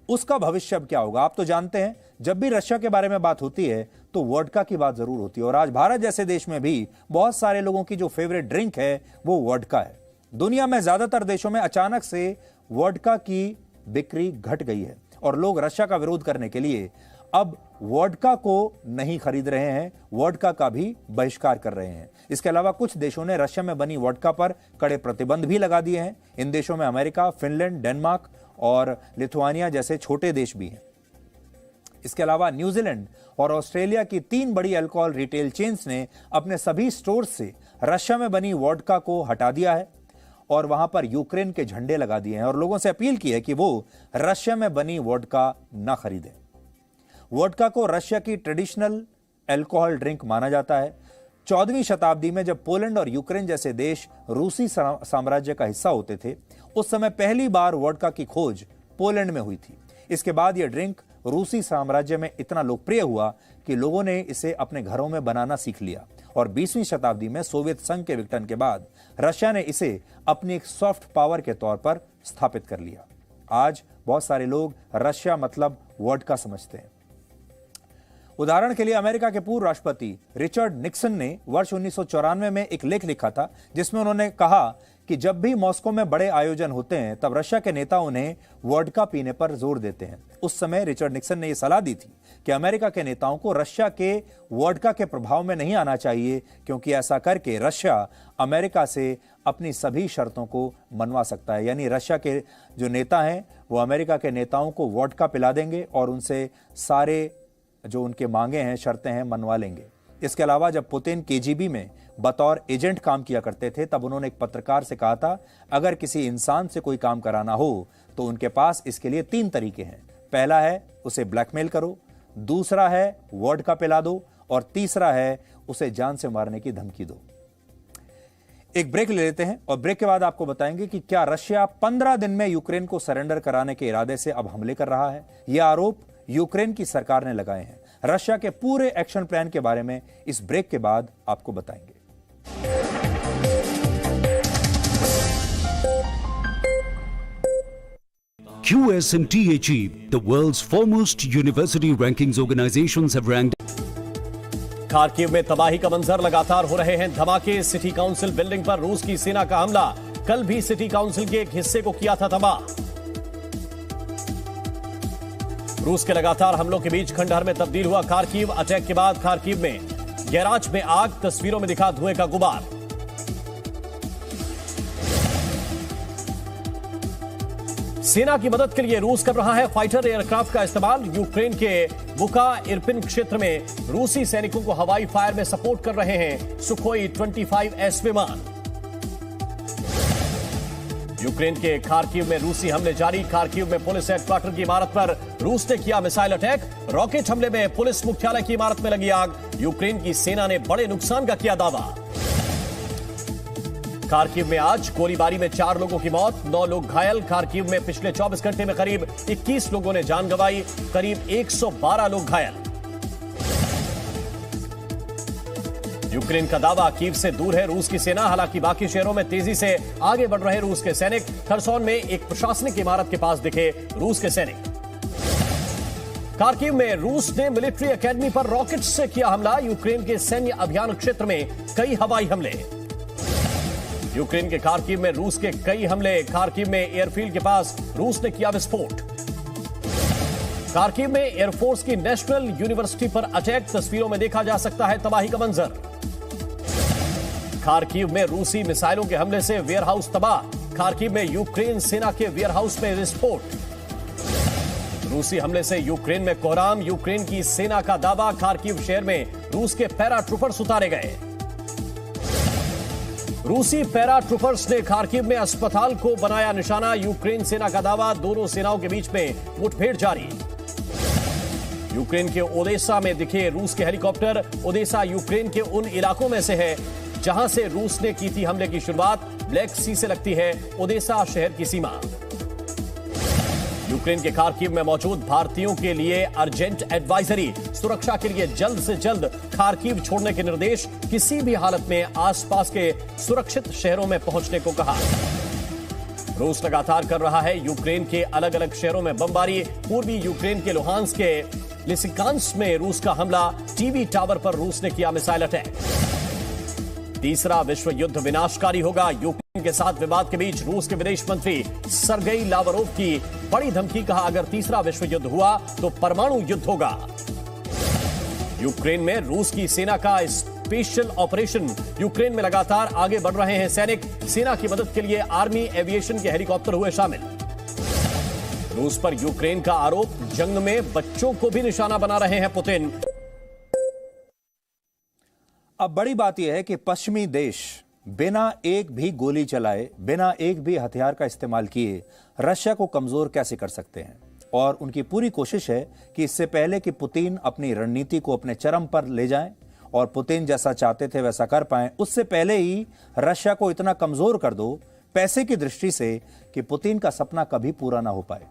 उसका भविष्य अब क्या होगा। आप तो जानते हैं जब भी रशिया के बारे में बात होती है तो वोडका की बात जरूर होती है और आज भारत जैसे देश में भी बहुत सारे लोगों की जो फेवरेट ड्रिंक है वो वोडका है। दुनिया में ज्यादातर देशों में अचानक से वोडका की बिक्री घट गई है और लोग रशिया का विरोध करने के लिए अब वोडका को नहीं खरीद रहे हैं, वोडका का भी बहिष्कार कर रहे हैं। इसके अलावा कुछ देशों ने रशिया में बनी वोडका पर कड़े प्रतिबंध भी लगा दिए हैं। इन देशों में अमेरिका, फिनलैंड, डेनमार्क और लिथुआनिया जैसे छोटे देश भी हैं। इसके अलावा न्यूजीलैंड और ऑस्ट्रेलिया की 3 बड़ी अल्कोहल रिटेल चेन्स ने अपने सभी स्टोर से रशिया में बनी वोडका को हटा दिया है और वहां पर यूक्रेन के झंडे लगा दिए हैं और लोगों से अपील की है कि वो रशिया में बनी वोडका न खरीदें। वोडका को रशिया की ट्रेडिशनल अल्कोहल ड्रिंक माना जाता है। 14वीं शताब्दी में जब पोलैंड और यूक्रेन जैसे देश रूसी साम्राज्य का हिस्सा होते थे, उस समय पहली बार वोडका की खोज पोलैंड में हुई थी। इसके बाद यह ड्रिंक रूसी साम्राज्य में इतना लोकप्रिय हुआ कि लोगों ने इसे अपने घरों में बनाना सीख लिया और 20वीं शताब्दी में सोवियत संघ के विघटन के बाद रशिया ने इसे अपनी एक सॉफ्ट पावर के तौर पर स्थापित कर लिया। आज बहुत सारे लोग रशिया मतलब वोडका समझते हैं। उदाहरण के लिए अमेरिका के पूर्व राष्ट्रपति रिचर्ड निक्सन ने वर्ष 1994 में एक लेख लिखा था जिसमें उन्होंने कहा कि जब भी मॉस्को में बड़े आयोजन होते हैं तब रशिया के नेता उन्हें वोडका पीने पर जोर देते हैं। उस समय रिचर्ड निक्सन ने यह सलाह दी थी कि अमेरिका के नेताओं को रशिया के वोडका के प्रभाव में नहीं आना चाहिए क्योंकि ऐसा करके रशिया अमेरिका से अपनी सभी शर्तों को मनवा सकता है। यानी रशिया के जो नेता हैं वो अमेरिका के नेताओं को वोडका पिला देंगे और उनसे सारे जो उनके मांगे हैं, शर्तें हैं, मनवा लेंगे। इसके अलावा जब पुतिन केजीबी में बतौर एजेंट काम किया करते थे तब उन्होंने एक पत्रकार से कहा था अगर किसी इंसान से कोई काम कराना हो तो उनके पास इसके लिए 3 तरीके हैं। पहला है उसे ब्लैकमेल करो, दूसरा है वोडका पिला दो और तीसरा है उसे जान से मारने की धमकी दो। एक ब्रेक ले लेते हैं और ब्रेक के बाद आपको बताएंगे कि क्या रशिया 15 दिन में यूक्रेन को सरेंडर कराने के इरादे से अब हमले कर रहा है। यह आरोप यूक्रेन की सरकार ने लगाए हैं। रशिया के पूरे एक्शन प्लान के बारे में इस ब्रेक के बाद आपको बताएंगे। QSMTHE, the world's foremost university rankings organizations have ranked. Kharkiv में तबाही का मंजर, लगातार हो रहे हैं धमाके। सिटी काउंसिल बिल्डिंग पर रूस की सेना का हमला, कल भी सिटी काउंसिल के एक हिस्से को किया था तबाह। रूस के लगातार हमलों के बीच खंडहर में तब्दील हुआ खार्किव। अटैक के बाद खार्किव में गैराज में आग, तस्वीरों में दिखा धुएं का गुबार। सेना की मदद के लिए रूस कर रहा है फाइटर एयरक्राफ्ट का इस्तेमाल। यूक्रेन के बुका इरपिन क्षेत्र में रूसी सैनिकों को हवाई फायर में सपोर्ट कर रहे हैं सुखोई 25S विमान। यूक्रेन के खार्किव में रूसी हमले जारी। खार्किव में पुलिस हेडक्वार्टर की इमारत पर रूस ने किया मिसाइल अटैक। रॉकेट हमले में पुलिस मुख्यालय की इमारत में लगी आग। यूक्रेन की सेना ने बड़े नुकसान का किया दावा। खार्किव में आज गोलीबारी में 4 लोगों की मौत, 9 लोग घायल। खार्किव में पिछले 24 घंटे में करीब 21 लोगों ने जान गंवाई, करीब 112 लोग घायल। यूक्रेन का दावा, कीव से दूर है रूस की सेना। हालांकि बाकी शहरों में तेजी से आगे बढ़ रहे रूस के सैनिक। खरसोन में एक प्रशासनिक इमारत के पास दिखे रूस के सैनिक। खार्किव में रूस ने मिलिट्री एकेडमी पर रॉकेट से किया हमला। यूक्रेन के सैन्य अभियान क्षेत्र में कई हवाई हमले। यूक्रेन के खार्किव में रूस के कई हमले। खार्किव में एयरफील्ड के पास रूस ने किया विस्फोट। खार्किव में एयरफोर्स की नेशनल यूनिवर्सिटी पर अटैक, तस्वीरों में देखा जा सकता है तबाही का मंजर। खार्किव में रूसी मिसाइलों के हमले से वेयरहाउस तबाह। खार्किव में यूक्रेन सेना के वेयरहाउस में विस्फोट। रूसी हमले से यूक्रेन में कोहराम। यूक्रेन की सेना का दावा, खार्किव शहर में रूस के पैराट्रूपर्स उतारे गए। रूसी पैराट्रूपर्स ने खार्किव में अस्पताल को बनाया निशाना। यूक्रेन सेना का दावा, दोनों सेनाओं के बीच में मुठभेड़ जारी। यूक्रेन के ओदेसा में दिखे रूस के हेलीकॉप्टर। ओदेसा यूक्रेन के उन इलाकों में से है जहां से रूस ने की थी हमले की शुरुआत। ब्लैक सी से लगती है ओदेसा शहर की सीमा। यूक्रेन के खार्किव में मौजूद भारतीयों के लिए अर्जेंट एडवाइजरी। सुरक्षा के लिए जल्द से जल्द खार्किव छोड़ने के निर्देश। किसी भी हालत में आसपास के सुरक्षित शहरों में पहुंचने को कहा। रूस लगातार कर रहा है यूक्रेन के अलग अलग शहरों में बमबारी। पूर्वी यूक्रेन के लुहांस्क के लिसिकांस्क में रूस का हमला। टीवी टावर पर रूस ने किया मिसाइल अटैक। तीसरा विश्व युद्ध विनाशकारी होगा। यूक्रेन के साथ विवाद के बीच रूस के विदेश मंत्री सरगेई लावरोव की बड़ी धमकी। कहा, अगर तीसरा विश्व युद्ध हुआ तो परमाणु युद्ध होगा। यूक्रेन में रूस की सेना का स्पेशल ऑपरेशन। यूक्रेन में लगातार आगे बढ़ रहे हैं सैनिक। सेना की मदद के लिए आर्मी एविएशन के हेलीकॉप्टर हुए शामिल। रूस पर यूक्रेन का आरोप, जंग में बच्चों को भी निशाना बना रहे हैं पुतिन। अब बड़ी बात यह है कि पश्चिमी देश बिना एक भी गोली चलाए, बिना एक भी हथियार का इस्तेमाल किए रशिया को कमजोर कैसे कर सकते हैं। और उनकी पूरी कोशिश है कि इससे पहले कि पुतिन अपनी रणनीति को अपने चरम पर ले जाएं और पुतिन जैसा चाहते थे वैसा कर पाएं, उससे पहले ही रशिया को इतना कमजोर कर दो पैसे की दृष्टि से कि पुतिन का सपना कभी पूरा ना हो पाए।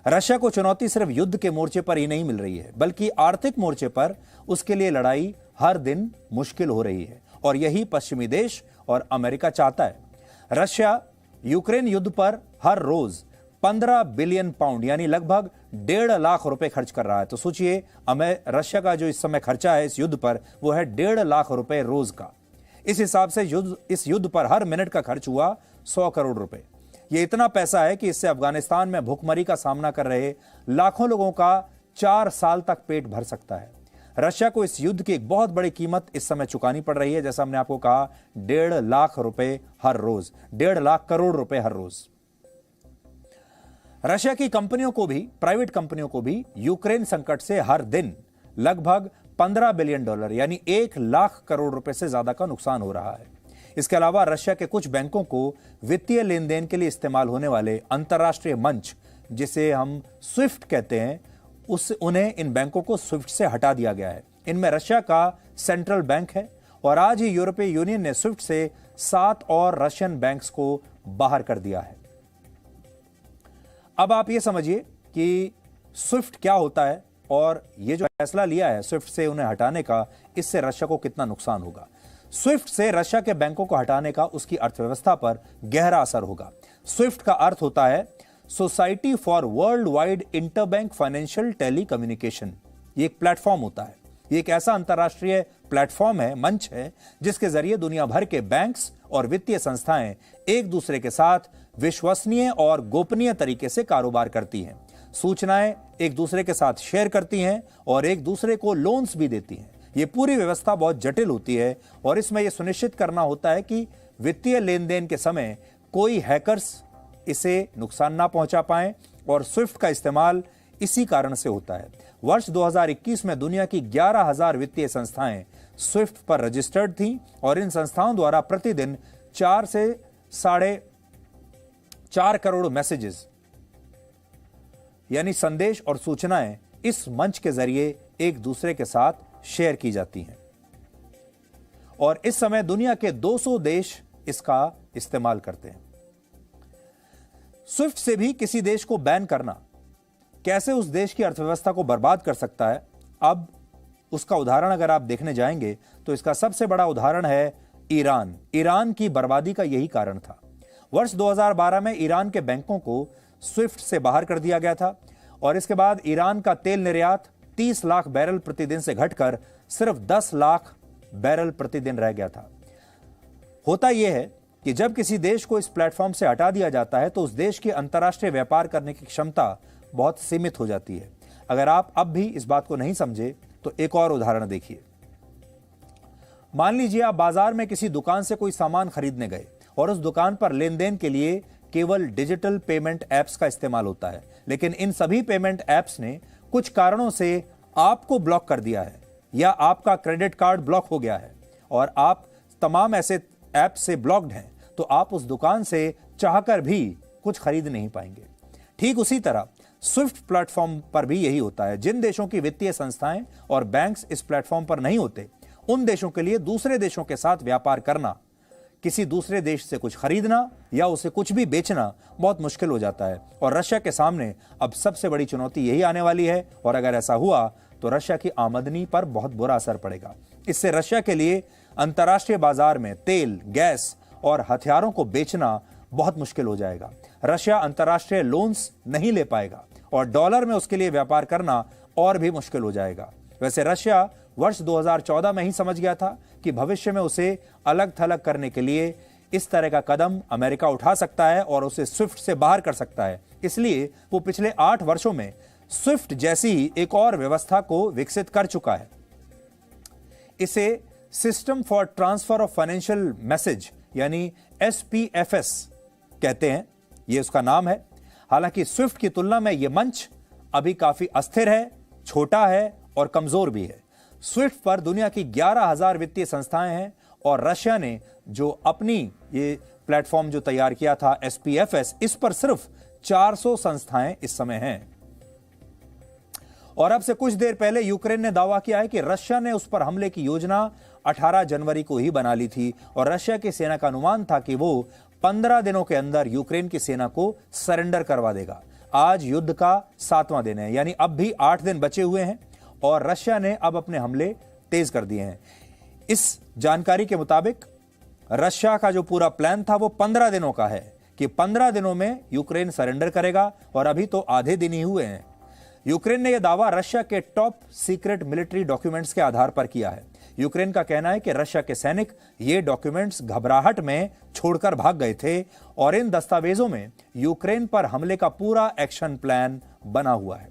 रशिया को चुनौती सिर्फ युद्ध के मोर्चे पर ही नहीं मिल रही है, बल्कि आर्थिक मोर्चे पर उसके लिए लड़ाई हर दिन मुश्किल हो रही है। और यही पश्चिमी देश और अमेरिका चाहता है। रशिया यूक्रेन युद्ध पर हर रोज 15 बिलियन पाउंड यानी लगभग 1.5 लाख रुपए खर्च कर रहा है। तो सोचिए, रशिया का जो इस समय खर्चा है इस युद्ध पर वो है 1.5 लाख रुपए रोज का। इस हिसाब से इस युद्ध पर हर मिनट का खर्च हुआ 100 करोड़ रुपए। ये इतना पैसा है कि इससे अफगानिस्तान में भूखमरी का सामना कर रहे लाखों लोगों का 4 साल तक पेट भर सकता है। रशिया को इस युद्ध की एक बहुत बड़ी कीमत इस समय चुकानी पड़ रही है। जैसा हमने आपको कहा, 1.5 लाख रुपए हर रोज, 1.5 लाख करोड़ रुपए हर रोज। रशिया की कंपनियों को भी, प्राइवेट कंपनियों को भी यूक्रेन संकट से हर दिन लगभग $15 बिलियन यानी 1 लाख करोड़ रुपए से ज्यादा का नुकसान हो रहा है। इसके अलावा रशिया के कुछ बैंकों को वित्तीय लेन देन के लिए इस्तेमाल होने वाले अंतर्राष्ट्रीय मंच, जिसे हम स्विफ्ट कहते हैं, उन्हें इन बैंकों को स्विफ्ट से हटा दिया गया है। इनमें रशिया का सेंट्रल बैंक है और आज ही यूरोपीय यूनियन ने स्विफ्ट से 7 और रशियन बैंक्स को बाहर कर दिया है। अब आप ये समझिए कि स्विफ्ट क्या होता है और ये जो फैसला लिया है स्विफ्ट से उन्हें हटाने का, इससे रशिया को कितना नुकसान होगा। स्विफ्ट से रशिया के बैंकों को हटाने का उसकी अर्थव्यवस्था पर गहरा असर होगा। स्विफ्ट का अर्थ होता है society for world wide interbank financial telecommunication. ये एक प्लेटफॉर्म होता है। ये एक ऐसा अंतर्राष्ट्रीय प्लेटफॉर्म है, मंच है, जिसके जरिए दुनिया भर के बैंक्स और वित्तीय संस्थाएं एक दूसरे के साथ विश्वसनीय और गोपनीय तरीके से कारोबार करती हैं, सूचनाएं एक दूसरे के साथ शेयर करती हैं और एक दूसरे को लोन्स भी देती हैं। ये पूरी व्यवस्था बहुत जटिल होती है और इसमें यह सुनिश्चित करना होता है कि वित्तीय लेन देन के समय कोई हैकर्स इसे नुकसान ना पहुंचा पाएं और स्विफ्ट का इस्तेमाल इसी कारण से होता है। वर्ष 2021 में दुनिया की 11,000 वित्तीय संस्थाएं स्विफ्ट पर रजिस्टर्ड थीं और इन संस्थाओं द्वारा प्रतिदिन 4 से 4.5 करोड़ मैसेजेस यानी संदेश और सूचनाएं इस मंच के जरिए एक दूसरे के साथ शेयर की जाती हैं और इस समय दुनिया के 200 देश इसका इस्तेमाल करते हैं। स्विफ्ट से भी किसी देश को बैन करना कैसे उस देश की अर्थव्यवस्था को बर्बाद कर सकता है, अब उसका उदाहरण अगर आप देखने जाएंगे तो इसका सबसे बड़ा उदाहरण है ईरान। ईरान की बर्बादी का यही कारण था। वर्ष 2012 में ईरान के बैंकों को स्विफ्ट से बाहर कर दिया गया था और इसके बाद ईरान का तेल निर्यात 30 लाख बैरल प्रतिदिन से घटकर सिर्फ 10 लाख बैरल प्रतिदिन रह गया था। होता यह है कि जब किसी देश को इस प्लेटफॉर्म से हटा दिया जाता है तो उस देश की अंतर्राष्ट्रीय व्यापार करने की क्षमता बहुत सीमित हो जाती है। अगर आप अब भी इस बात को नहीं समझे तो एक और उदाहरण देखिए। मान लीजिए आप बाजार में किसी दुकान से कोई सामान खरीदने गए और उस दुकान पर लेन देन के लिए केवल डिजिटल पेमेंट एप्स का इस्तेमाल होता है, लेकिन इन सभी पेमेंट एप्स ने कुछ कारणों से आपको ब्लॉक कर दिया है या आपका क्रेडिट कार्ड ब्लॉक हो गया है और आप तमाम ऐसे ऐप से ब्लॉक्ड हैं, तो आप उस दुकान से चाहकर भी कुछ खरीद नहीं पाएंगे। ठीक उसी तरह स्विफ्ट प्लेटफॉर्म पर भी यही होता है। जिन देशों की वित्तीय संस्थाएं और बैंक्स इस प्लेटफॉर्म पर नहीं होते उन देशों के लिए दूसरे देशों के साथ व्यापार करना, किसी दूसरे देश से कुछ खरीदना या उसे कुछ भी बेचना बहुत मुश्किल हो जाता है। और रशिया के सामने अब सबसे बड़ी चुनौती यही आने वाली है, और अगर ऐसा हुआ तो रशिया की आमदनी पर बहुत बुरा असर पड़ेगा। इससे रशिया के लिए अंतर्राष्ट्रीय बाजार में तेल, गैस और हथियारों को बेचना बहुत मुश्किल हो जाएगा। रशिया अंतर्राष्ट्रीय लोन्स नहीं ले पाएगा और डॉलर में उसके लिए व्यापार करना और भी मुश्किल हो जाएगा। वैसे रशिया वर्ष 2014 में ही समझ गया था कि भविष्य में उसे अलग थलग करने के लिए इस तरह का कदम अमेरिका उठा सकता है और उसे स्विफ्ट से बाहर कर सकता है। इसलिए वो पिछले 8 वर्षों में स्विफ्ट जैसी ही एक और व्यवस्था को विकसित कर चुका है। इसे system for transfer of financial message यानी SPFS कहते हैं, ये उसका नाम है। हालांकि स्विफ्ट की तुलना में यह मंच अभी काफी अस्थिर है, छोटा है और कमजोर भी है। स्विफ्ट पर दुनिया की 11,000 वित्तीय संस्थाएं हैं और रशिया ने जो अपनी ये प्लेटफॉर्म जो तैयार किया था SPFS, इस पर सिर्फ 400 संस्थाएं इस समय हैं। और अब से कुछ देर पहले यूक्रेन ने दावा किया है कि रशिया ने उस पर हमले की योजना 18 जनवरी को ही बना ली थी और रशिया की सेना का अनुमान था कि वो 15 दिनों के अंदर यूक्रेन की सेना को सरेंडर करवा देगा। आज युद्ध का 7वां दिन है, यानी अब भी 8 दिन बचे हुए हैं और रशिया ने अब अपने हमले तेज कर दिए हैं। इस जानकारी के मुताबिक रशिया का जो पूरा प्लान था वो 15 दिनों का है कि 15 दिनों में यूक्रेन सरेंडर करेगा और अभी तो आधे दिन ही हुए हैं। यूक्रेन ने यह दावा रशिया के टॉप सीक्रेट मिलिट्री डॉक्यूमेंट्स के आधार पर किया है। यूक्रेन का कहना है कि रशिया के सैनिक ये डॉक्यूमेंट्स घबराहट में छोड़कर भाग गए थे और इन दस्तावेजों में यूक्रेन पर हमले का पूरा एक्शन प्लान बना हुआ है।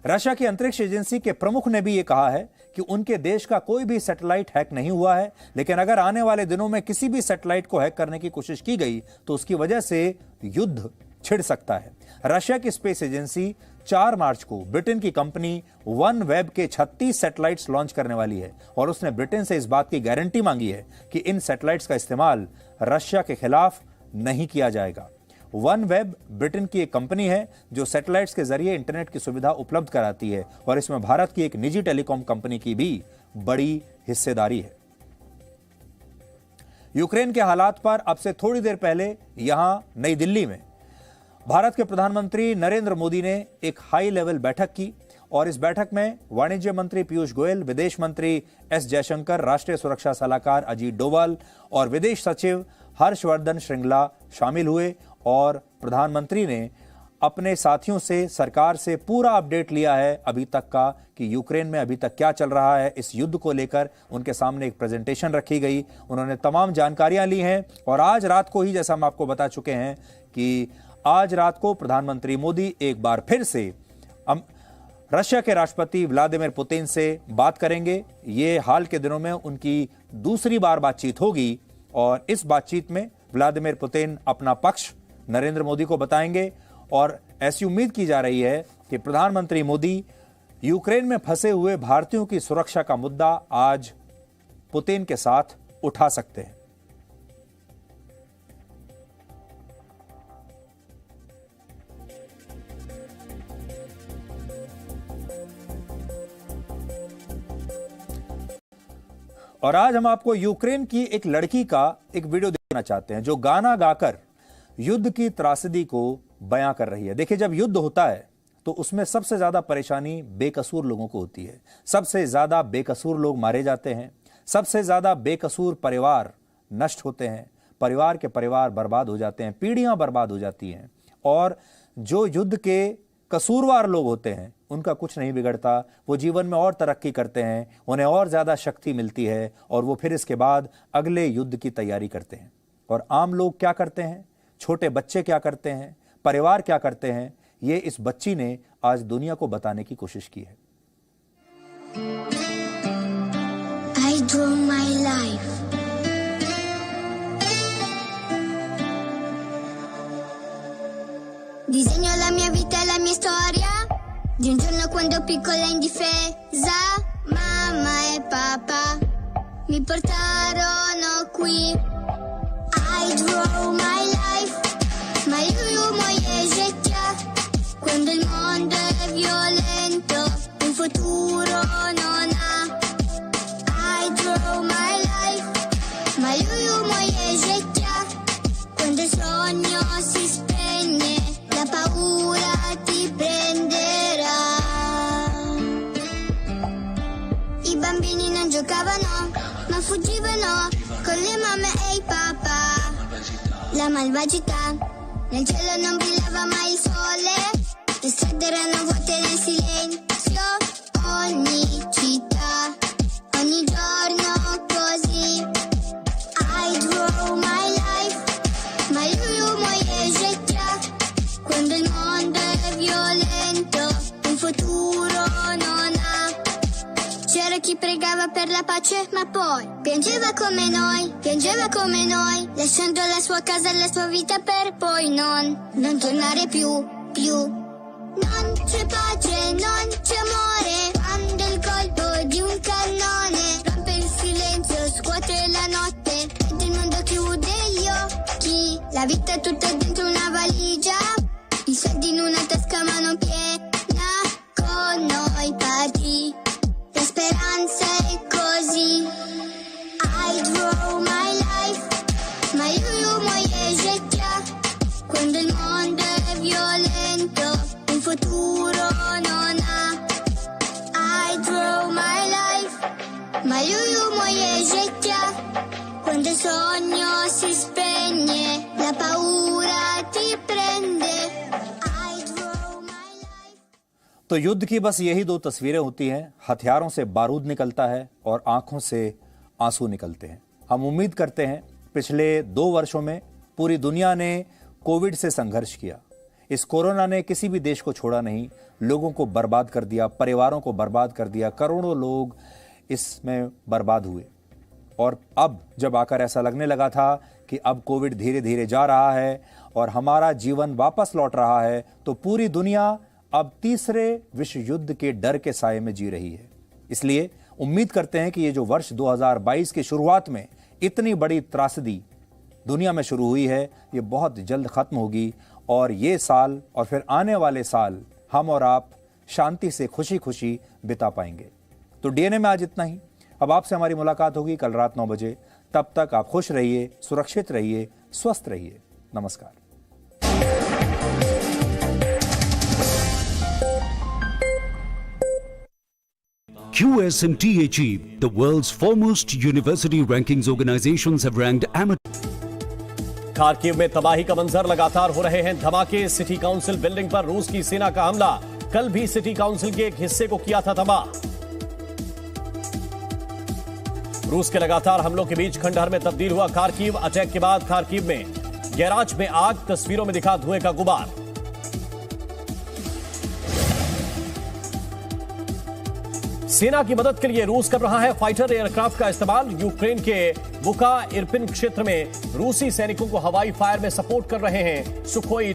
रशिया की अंतरिक्ष एजेंसी के प्रमुख ने भी यह कहा है कि उनके देश का कोई भी सैटेलाइट हैक नहीं हुआ है, लेकिन अगर आने वाले दिनों में किसी भी सैटेलाइट को हैक करने की कोशिश की गई तो उसकी वजह से युद्ध छिड़ सकता है। रशिया की स्पेस एजेंसी 4 मार्च को ब्रिटेन की कंपनी OneWeb के 36 सैटेलाइट्स लॉन्च करने वाली है और उसने ब्रिटेन से इस बात की गारंटी मांगी है कि इन सैटेलाइट्स का इस्तेमाल रशिया के खिलाफ नहीं किया जाएगा। OneWeb ब्रिटेन की एक कंपनी है जो सैटेलाइट्स के जरिए इंटरनेट की सुविधा उपलब्ध कराती है और इसमें भारत की एक निजी टेलीकॉम कंपनी की भी बड़ी हिस्सेदारी है। यूक्रेन के हालात पर अब से थोड़ी देर पहले यहां नई दिल्ली में भारत के प्रधानमंत्री नरेंद्र मोदी ने एक हाई लेवल बैठक की और इस बैठक में वाणिज्य मंत्री पीयूष गोयल, विदेश मंत्री S जयशंकर, राष्ट्रीय सुरक्षा सलाहकार अजीत डोभाल और विदेश सचिव हर्षवर्धन श्रृंगला शामिल हुए और प्रधानमंत्री ने अपने साथियों से, सरकार से पूरा अपडेट लिया है अभी तक का कि यूक्रेन में अभी तक क्या चल रहा है। इस युद्ध को लेकर उनके सामने एक प्रेजेंटेशन रखी गई, उन्होंने तमाम जानकारियां ली हैं और आज रात को ही, जैसा हम आपको बता चुके हैं कि आज रात को प्रधानमंत्री मोदी एक बार फिर से रशिया के राष्ट्रपति व्लादिमीर पुतिन से बात करेंगे। ये हाल के दिनों में उनकी दूसरी बार बातचीत होगी और इस बातचीत में व्लादिमीर पुतिन अपना पक्ष नरेंद्र मोदी को बताएंगे और ऐसी उम्मीद की जा रही है कि प्रधानमंत्री मोदी यूक्रेन में फंसे हुए भारतीयों की सुरक्षा का मुद्दा आज पुतिन के साथ उठा सकते हैं। और आज हम आपको यूक्रेन की एक लड़की का एक वीडियो दिखाना चाहते हैं जो गाना गाकर युद्ध की त्रासदी को बयां कर रही है। देखिए, जब युद्ध होता है तो उसमें सबसे ज्यादा परेशानी बेकसूर लोगों को होती है। सबसे ज्यादा बेकसूर लोग मारे जाते हैं, सबसे ज्यादा बेकसूर परिवार नष्ट होते हैं, परिवार के परिवार बर्बाद हो जाते हैं, पीढ़ियां बर्बाद हो जाती हैं और जो युद्ध के कसूरवार लोग होते हैं उनका कुछ नहीं बिगड़ता। वो जीवन में और तरक्की करते हैं, उन्हें और ज्यादा शक्ति मिलती है और वो फिर इसके बाद अगले युद्ध की तैयारी करते हैं। और आम लोग क्या करते हैं, छोटे बच्चे क्या करते हैं, परिवार क्या करते हैं, ये इस बच्ची ने आज दुनिया को बताने की कोशिश की है। I draw my life. Disegno la mia vita e la mia storia di un giorno quando piccola e indifesa mamma e papà mi portarono qui. I draw my life, maljuju moje życia quando il mondo è violento, un futuro non ha malvagità. Nel cielo non brillava mai il sole, le strade erano vuote nel silenzio. Ogni città, ogni giorno così. I draw my life, ma io moje życia. Quando il mondo è violento, un futuro non ha. C'era chi pregava per la pace, ma poi piangeva come noi, lasciando la sua casa e la sua vita per poi non tornare più. Non c'è pace, non c'è amore, quando il colpo di un cannone rompe il silenzio, scuote la notte, ed il mondo chiude gli occhi. La vita tutta dentro una valigia, i soldi in una tasca ma non piena, con noi partì. La speranza è così. I draw my life, ma io moje życia. Quando il mondo è violento, un futuro non ha. I draw my life, ma io moje życia. Quando il sogno si spegne, la paura ti prende. I draw my life. तो युद्ध की बस यही दो तस्वीरें होती हैं, हथियारों से बारूद निकलता है और आंखों से आंसू निकलते हैं। हम उम्मीद करते हैं पिछले 2 वर्षों में पूरी दुनिया ने कोविड से संघर्ष किया। इस कोरोना ने किसी भी देश को छोड़ा नहीं, लोगों को बर्बाद कर दिया, परिवारों को बर्बाद कर दिया, करोड़ों लोग इसमें बर्बाद हुए। और अब जब आकर ऐसा लगने लगा था कि अब कोविड धीरे धीरे जा रहा है और हमारा जीवन वापस लौट रहा है, तो पूरी दुनिया अब तीसरे विश्व युद्ध के डर के साए में जी रही है। इसलिए उम्मीद करते हैं कि ये जो वर्ष 2022 की शुरुआत में इतनी बड़ी त्रासदी दुनिया में शुरू हुई है, ये बहुत जल्द खत्म होगी और ये साल और फिर आने वाले साल हम और आप शांति से खुशी खुशी बिता पाएंगे। तो डीएनए में आज इतना ही। अब आपसे हमारी मुलाकात होगी कल रात 9 बजे। तब तक आप खुश रहिए, सुरक्षित रहिए, स्वस्थ रहिए। नमस्कार। QSMT achieved. The world's foremost university rankings organizations have ranked amateur. Kharkiv में तबाही का मंजर, लगातार हो रहे हैं धमाके। सिटी काउंसिल बिल्डिंग पर रूस की सेना का हमला, कल भी सिटी काउंसिल के एक हिस्से को किया था तबाह। रूस के लगातार हमलों के बीच खंडहर में तब्दील हुआ खार्किव। अटैक के बाद खार्किव में गैराज में आग, तस्वीरों में दिखा धुएं का गुबार। सेना की मदद के लिए रूस कर रहा है फाइटर एयरक्राफ्ट का इस्तेमाल। यूक्रेन के बुका इरपिन क्षेत्र में रूसी सैनिकों को हवाई फायर में सपोर्ट कर रहे हैं सुखोई